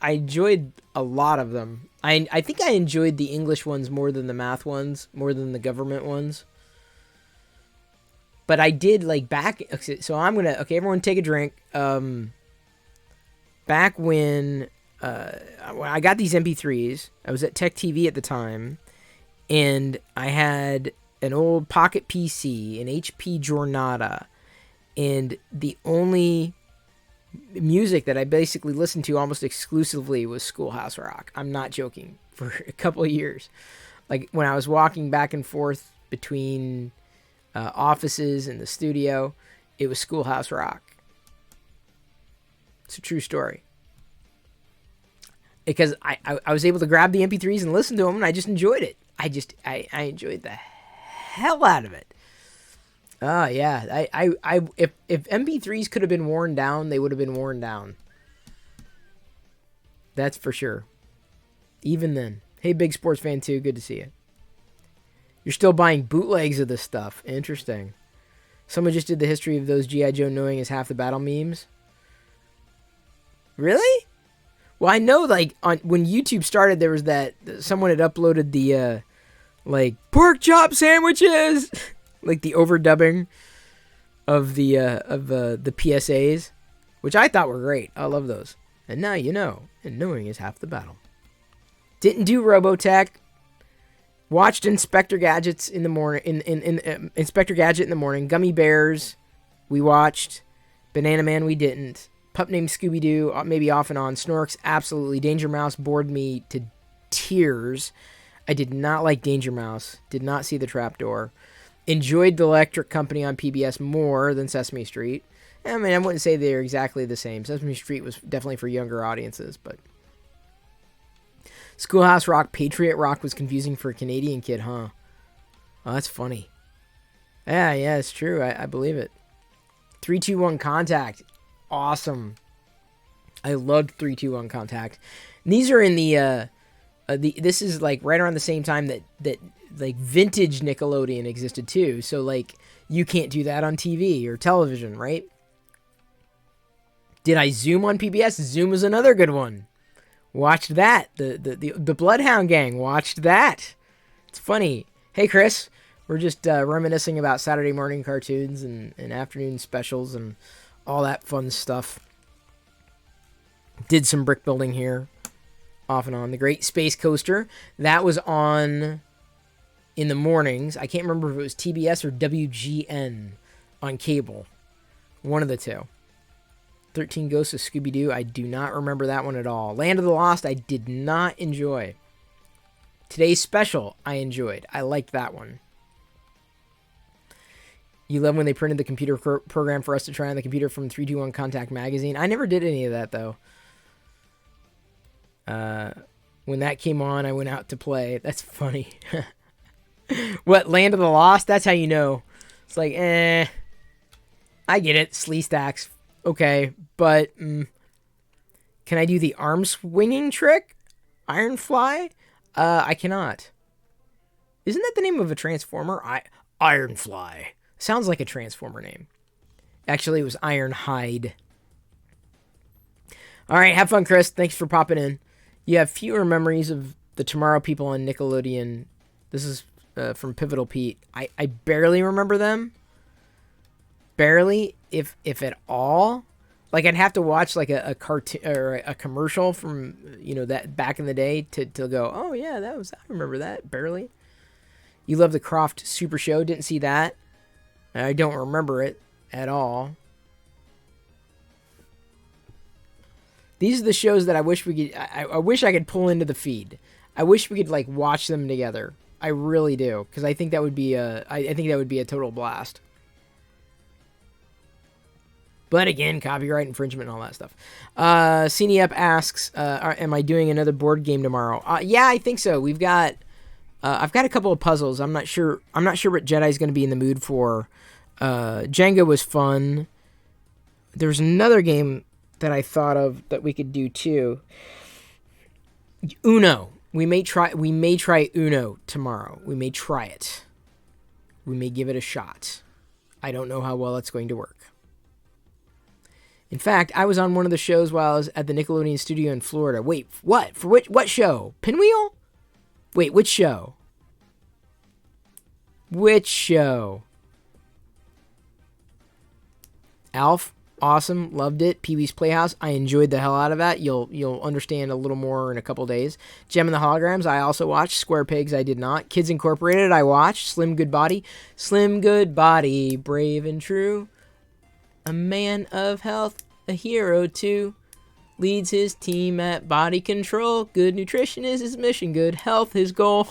a lot of them. I think I enjoyed the English ones more than the math ones, more than the government ones. But I did like back. So everyone take a drink. Back when I got these MP3s, I was at Tech TV at the time, and I had an old Pocket PC, an HP Jornada, and the only music that I basically listened to almost exclusively was Schoolhouse Rock. I'm not joking. For a couple of years, like when I was walking back and forth between offices and the studio, it was Schoolhouse Rock. It's a true story. Because I was able to grab the MP3s and listen to them, and I just enjoyed it. I enjoyed the hell out of it. Oh yeah, if MP3s could have been worn down, they would have been worn down. That's for sure. Even then. Hey, Big Sports Fan 2, good to see you. You're still buying bootlegs of this stuff. Interesting. Someone just did the history of those G.I. Joe knowing is half the battle memes. Really? Well, I know, like, when YouTube started, there was that someone had uploaded the like pork chop sandwiches, like the overdubbing of the PSAs, which I thought were great. I love those. And now you know, and knowing is half the battle. Didn't do Robotech. Watched Inspector Gadgets in the morning. In Inspector Gadget in the morning. Gummy Bears, we watched. Banana Man, we didn't. Pup Named Scooby-Doo, maybe off and on. Snorks, absolutely. Danger Mouse bored me to tears. I did not like Danger Mouse. Did not see the trapdoor. Enjoyed The Electric Company on PBS more than Sesame Street. I mean, I wouldn't say they're exactly the same. Sesame Street was definitely for younger audiences, but... Schoolhouse Rock, Patriot Rock was confusing for a Canadian kid, huh? Oh, that's funny. Yeah, it's true. I believe it. 3-2-1 Contact. Awesome. I loved 321 Contact. And these are in the this is like right around the same time that like vintage Nickelodeon existed too. So like you can't do that on TV or television, right? Did I Zoom on PBS? Zoom was another good one. Watched that. The Bloodhound Gang. Watched that. It's funny. Hey Chris, we're just reminiscing about Saturday morning cartoons and afternoon specials and all that fun stuff. Did some brick building here, off and on. The Great Space Coaster, that was on in the mornings. I can't remember if it was TBS or WGN on cable. One of the two. 13 Ghosts of Scooby-Doo, I do not remember that one at all. Land of the Lost, I did not enjoy. Today's Special, I enjoyed. I liked that one. You love when they printed the computer program for us to try on the computer from 321 Contact Magazine. I never did any of that, though. When that came on, I went out to play. That's funny. What, Land of the Lost? That's how you know. It's like, I get it. Slee Stacks. Okay, but can I do the arm swinging trick? Iron Fly? I cannot. Isn't that the name of a Transformer? Iron Fly. Sounds like a Transformer name. Actually, it was Iron Hide. All right, have fun, Chris. Thanks for popping in. You have fewer memories of the Tomorrow People on Nickelodeon. This is from Pivotal Pete. I barely remember them. Barely, if at all. Like, I'd have to watch like a cartoon or a commercial from, that back in the day to go, oh yeah, I remember that. Barely. You love the Croft Super Show. Didn't see that. I don't remember it at all. These are the shows that I wish we could. I wish I could pull into the feed. I wish we could like watch them together. I really do, because I think that would be a total blast. But again, copyright infringement and all that stuff. CNEUp asks, am I doing another board game tomorrow? Yeah, I think so. I've got a couple of puzzles. I'm not sure what Jedi's going to be in the mood for. Jenga was fun. There's another game that I thought of that we could do too. Uno. We may try Uno tomorrow. We may try it. We may give it a shot. I don't know how well it's going to work. In fact, I was on one of the shows while I was at the Nickelodeon studio in Florida. Wait, what? For what show? Pinwheel? Wait, which show? Which show? Alf, awesome, loved it. Pee-wee's Playhouse, I enjoyed the hell out of that. You'll understand a little more in a couple days. Gem and the Holograms, I also watched. Square Pigs, I did not. Kids Incorporated, I watched. Slim Good Body, brave and true. A man of health, a hero too. Leads his team at body control. Good nutrition is his mission. Good health his goal.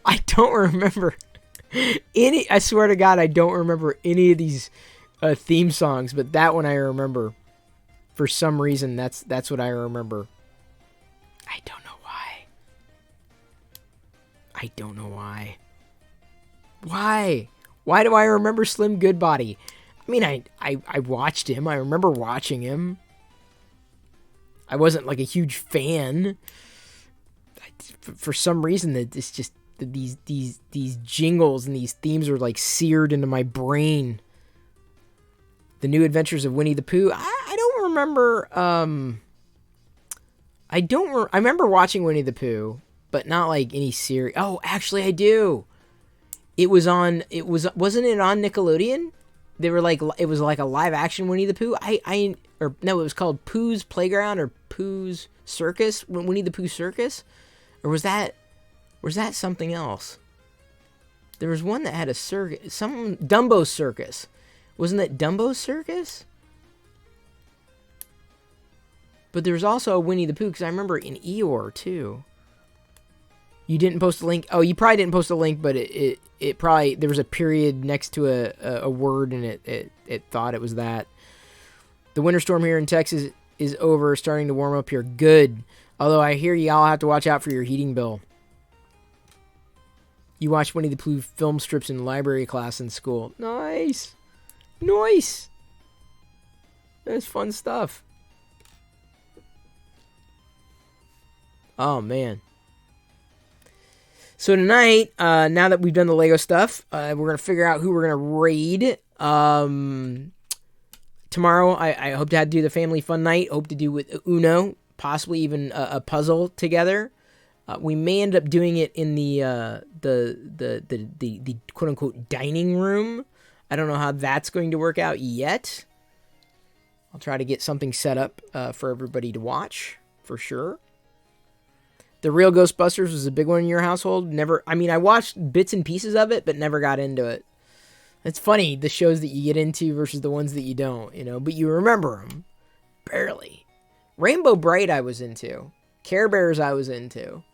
I don't remember any. I swear to God, I don't remember any of these theme songs. But that one I remember. For some reason, that's what I remember. I don't know why. I don't know why. Why? Why do I remember Slim Goodbody? I mean, I watched him. I remember watching him. I wasn't like a huge fan. For some reason, it's just these jingles and these themes are like seared into my brain. The New Adventures of Winnie the Pooh. I don't remember. I remember watching Winnie the Pooh, but not like any series. Oh, actually, I do. Wasn't it on Nickelodeon? They were like, it was like a live action Winnie the Pooh. It was called Pooh's Playground or Pooh's Circus, Winnie the Pooh Circus, or was that something else? There was one that had a circus, Dumbo's Circus. Wasn't that Dumbo's Circus? But there was also a Winnie the Pooh, because I remember in Eeyore too. You didn't post a link. Oh, you probably didn't post a link, but it probably, there was a period next to a word, and it thought it was that. The winter storm here in Texas is over, starting to warm up here. Good. Although I hear y'all have to watch out for your heating bill. You watched Winnie the Pooh film strips in library class in school. Nice. Nice. It's fun stuff. Oh, man. So tonight, now that we've done the Lego stuff, we're going to figure out who we're going to raid. Tomorrow, I hope to do the family fun night. Hope to do with Uno, possibly even a puzzle together. We may end up doing it in the quote unquote dining room. I don't know how that's going to work out yet. I'll try to get something set up for everybody to watch for sure. The Real Ghostbusters was a big one in your household. I watched bits and pieces of it, but never got into it. It's funny, the shows that you get into versus the ones that you don't, but you remember them. Barely. Rainbow Bright I was into. Care Bears I was into.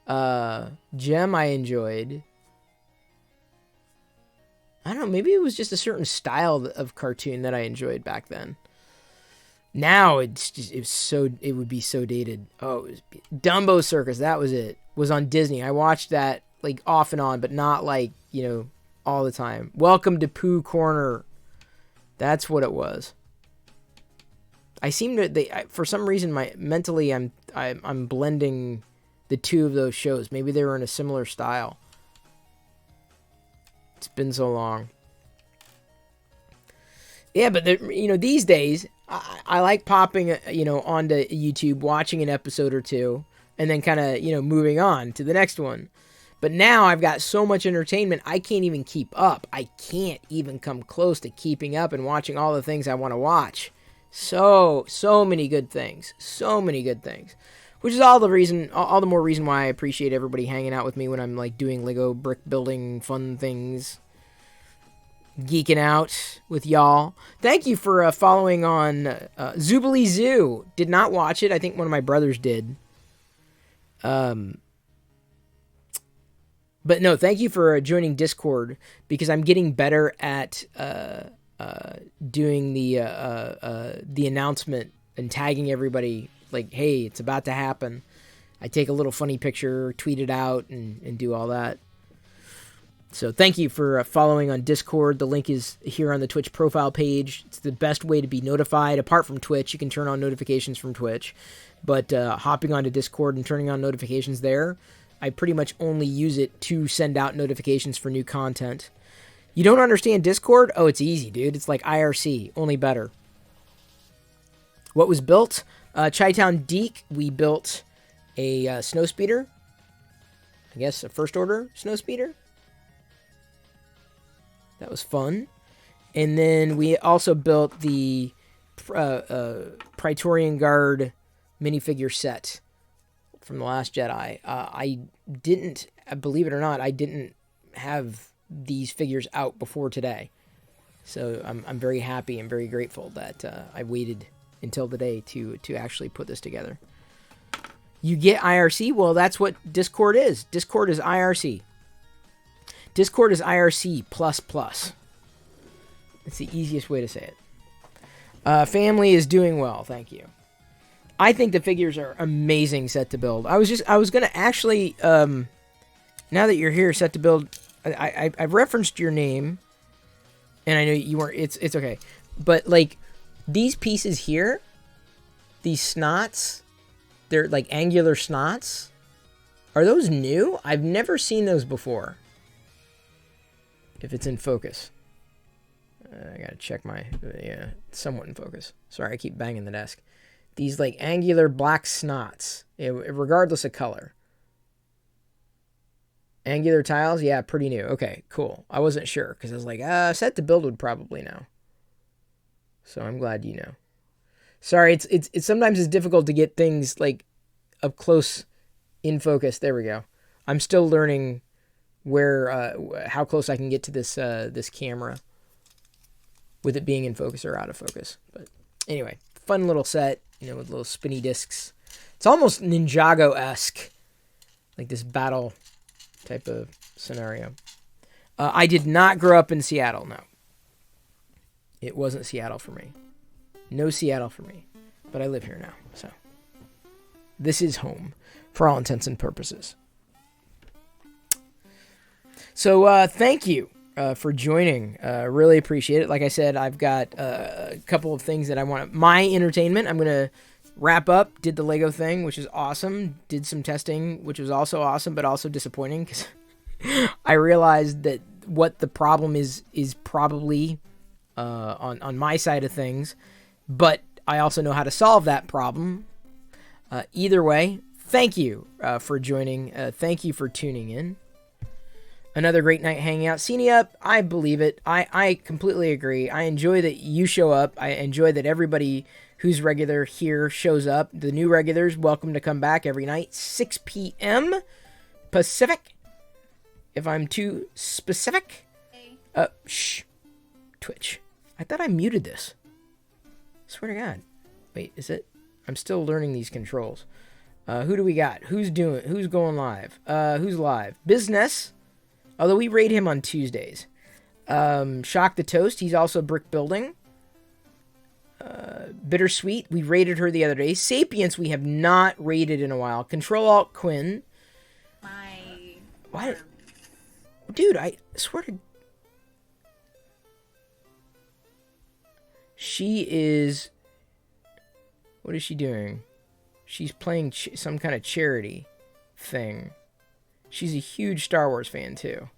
Gem I enjoyed. I don't know, maybe it was just a certain style of cartoon that I enjoyed back then. Now it would be so dated. Oh, it was Dumbo Circus, that was it. Was on Disney. I watched that like off and on, but not like, all the time. Welcome to Pooh Corner. That's what it was. I seem to for some reason mentally I'm blending the two of those shows. Maybe they were in a similar style. It's been so long. Yeah, but these days I like popping onto YouTube, watching an episode or two, and then kind of moving on to the next one. But now I've got so much entertainment, I can't even keep up. I can't even come close to keeping up and watching all the things I want to watch. So many good things. So many good things. Which is all the more reason why I appreciate everybody hanging out with me when I'm like doing Lego brick building fun things. Geeking out with y'all. Thank you for following on Zoobly Zoo. Did not watch it. I think one of my brothers did. But no, thank you for joining Discord, because I'm getting better at doing the announcement and tagging everybody like, hey, it's about to happen. I take a little funny picture, tweet it out, and do all that. So thank you for following on Discord. The link is here on the Twitch profile page. It's the best way to be notified. Apart from Twitch, you can turn on notifications from Twitch. But hopping onto Discord and turning on notifications there, I pretty much only use it to send out notifications for new content. You don't understand Discord? Oh, it's easy, dude. It's like IRC, only better. What was built? Chi-Town Deke, we built a snowspeeder. I guess a first order snowspeeder. That was fun. And then we also built the Praetorian Guard minifigure set from The Last Jedi. I didn't, believe it or not, I didn't have these figures out before today. So I'm very happy and very grateful that I waited until today to actually put this together. You get IRC? Well, that's what Discord is. Discord is IRC. Discord is IRC++. It's the easiest way to say it. Family is doing well, thank you. I think the figures are amazing set to build. I was gonna actually, now that you're here, set to build, I've referenced your name, and I know you weren't. It's okay, but like these pieces here, these snots, they're like angular snots. Are those new? I've never seen those before. If it's in focus. I gotta check my... yeah, somewhat in focus. Sorry, I keep banging the desk. These, like, angular black snots. Regardless of color. Angular tiles? Yeah, pretty new. Okay, cool. I wasn't sure, because I was like, set to build would probably know. So I'm glad you know. Sorry, it's sometimes it's difficult to get things, like, up close in focus. There we go. I'm still learning... how close I can get to this camera with it being in focus or out of focus. But anyway, fun little set, with little spinny discs. It's almost Ninjago-esque, like this battle type of scenario. I did not grow up in Seattle, no. It wasn't Seattle for me. No Seattle for me. But I live here now, so. This is home, for all intents and purposes. So, thank you for joining. Really appreciate it. Like I said, I've got a couple of things that I want. My entertainment, I'm going to wrap up. Did the Lego thing, which is awesome. Did some testing, which was also awesome, but also disappointing because I realized that what the problem is probably on my side of things, but I also know how to solve that problem. Either way, thank you for joining. Thank you for tuning in. Another great night hanging out. Sini up, I believe it. I completely agree. I enjoy that you show up. I enjoy that everybody who's regular here shows up. The new regulars, welcome to come back every night, 6 p.m. Pacific. If I'm too specific. Shh. Twitch. I thought I muted this. Swear to God. Wait, is it? I'm still learning these controls. Who do we got? Who's going live? Who's live? Business. Although we raid him on Tuesdays. Shock the Toast. He's also Brickbuilding. Bittersweet. We raided her the other day. Sapience we have not raided in a while. Control-Alt-Quinn. What? Dude, I swear to... She is... What is she doing? She's playing some kind of charity thing. She's a huge Star Wars fan, too.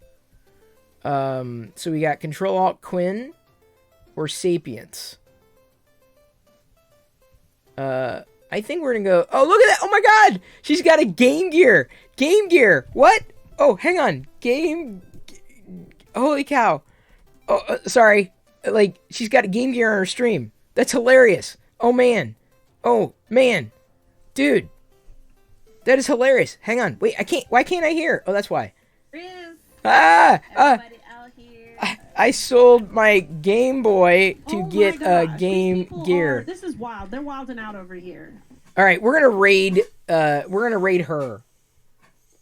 So we got Control-Alt-Quinn or Sapience. I think we're gonna go... Oh, look at that! Oh my God! She's got a Game Gear! Game Gear! What? Oh, hang on. Holy cow. Oh, sorry. Like, she's got a Game Gear on her stream. That's hilarious. Oh, man. Oh, man. Dude. That is hilarious. Hang on. Wait, I can't... Why can't I hear? Oh, that's why. Everybody out here. I sold my Game Boy to get a Game Gear. This is wild. They're wilding out over here. All right, we're gonna raid. We're gonna raid her.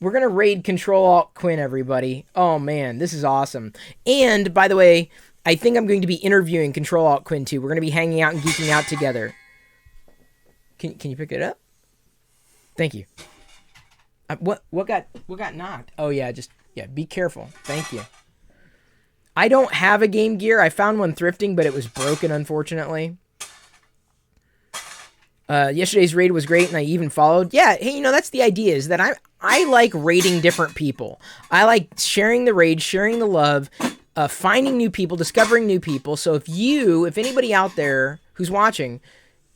We're gonna raid Control-Alt-Quinn, everybody. Oh man, this is awesome. And by the way, I think I'm going to be interviewing Control-Alt-Quinn too. We're gonna be hanging out and geeking out together. Can you pick it up? Thank you. What got knocked? Oh yeah, be careful. Thank you. I don't have a Game Gear. I found one thrifting, but it was broken, unfortunately. Yesterday's raid was great, and I even followed. Yeah, hey, that's the idea, is that I like raiding different people. I like sharing the raid, sharing the love, finding new people, discovering new people. So if anybody out there who's watching,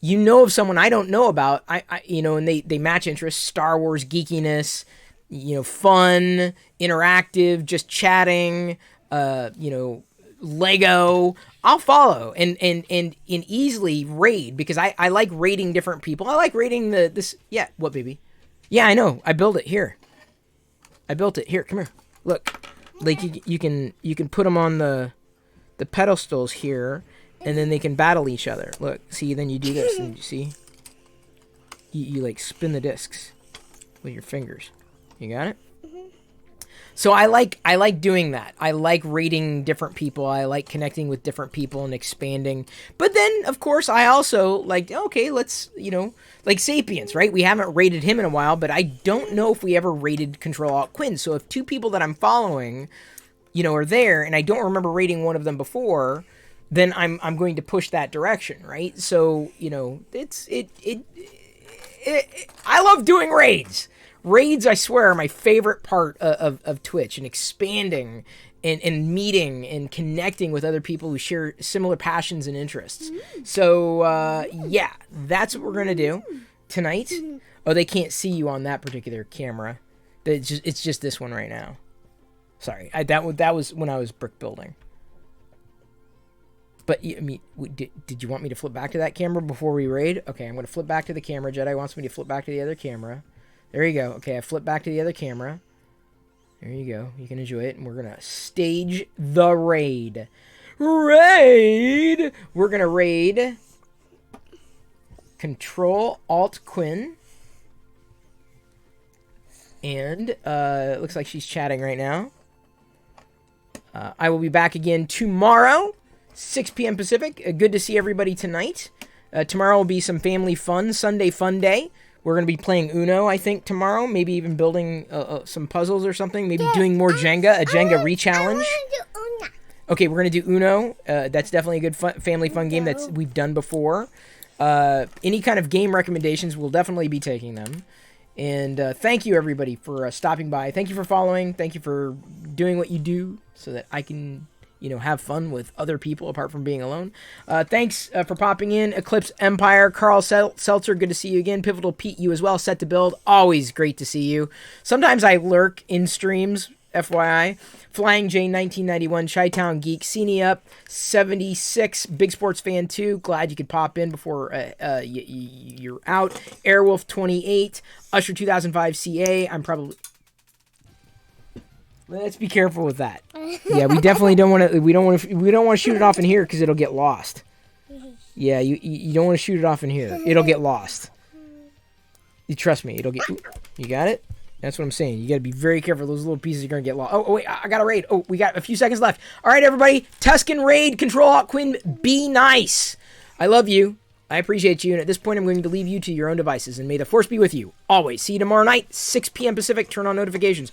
of someone I don't know about, and they match interests, Star Wars geekiness, fun, interactive, just chatting, Lego, I'll follow and easily raid, because I like raiding different people. I like raiding this. Yeah, what, baby? Yeah, I know. I built it here. Here, come here. Look, like you can put them on the pedestals here, and then they can battle each other. Look, see, then you do this, and you see, you like spin the discs with your fingers. You got it? So I like doing that. I like raiding different people. I like connecting with different people and expanding. But then, of course, I also like, okay, let's, like Sapience, right? We haven't raided him in a while, but I don't know if we ever raided Control-Alt-Quinn. So if two people that I'm following, are there, and I don't remember raiding one of them before, then I'm going to push that direction, right? So, I love doing raids. Raids, I swear, are my favorite part of Twitch, and expanding and meeting and connecting with other people who share similar passions and interests. So, yeah, that's what we're going to do tonight. Oh, they can't see you on that particular camera. It's just this one right now. Sorry, that was when I was brick building. But, did you want me to flip back to that camera before we raid? Okay, I'm going to flip back to the camera. Jedi wants me to flip back to the other camera. There you go. Okay, I flip back to the other camera. There you go. You can enjoy it. And we're going to stage the raid. We're going to raid Control-Alt-Quinn. And it looks like she's chatting right now. I will be back again tomorrow, 6 p.m. Pacific. Good to see everybody tonight. Tomorrow will be some family fun, Sunday fun day. We're going to be playing Uno, I think, tomorrow. Maybe even building some puzzles or something. Maybe doing more Jenga, a Jenga re-challenge. I want to do Uno. Okay, we're going to do Uno. That's definitely a good family fun game that we've done before. Any kind of game recommendations, we'll definitely be taking them. And thank you, everybody, for stopping by. Thank you for following. Thank you for doing what you do so that I can, have fun with other people apart from being alone. Thanks for popping in. Eclipse Empire, Carl Seltzer, good to see you again. Pivotal Pete, you as well. Set to Build, always great to see you. Sometimes I lurk in streams, FYI. Flying J 1991, Chi-Town Geek, Cine Up 76, Big Sports Fan 2. Glad you could pop in before you're out. Airwolf 28, Usher 2005 CA. I'm probably. Let's be careful with that. Yeah, we definitely don't want to. We don't want to shoot it off in here because it'll get lost. Yeah, you don't want to shoot it off in here. It'll get lost. You trust me. It'll get. You got it. That's what I'm saying. You got to be very careful. Those little pieces are going to get lost. Oh, wait. I got a raid. Oh, we got a few seconds left. All right, everybody. Tuscan raid. Control-Alt-Quinn. Be nice. I love you. I appreciate you. And at this point, I'm going to leave you to your own devices. And may the force be with you. Always. See you tomorrow night, 6 p.m. Pacific. Turn on notifications.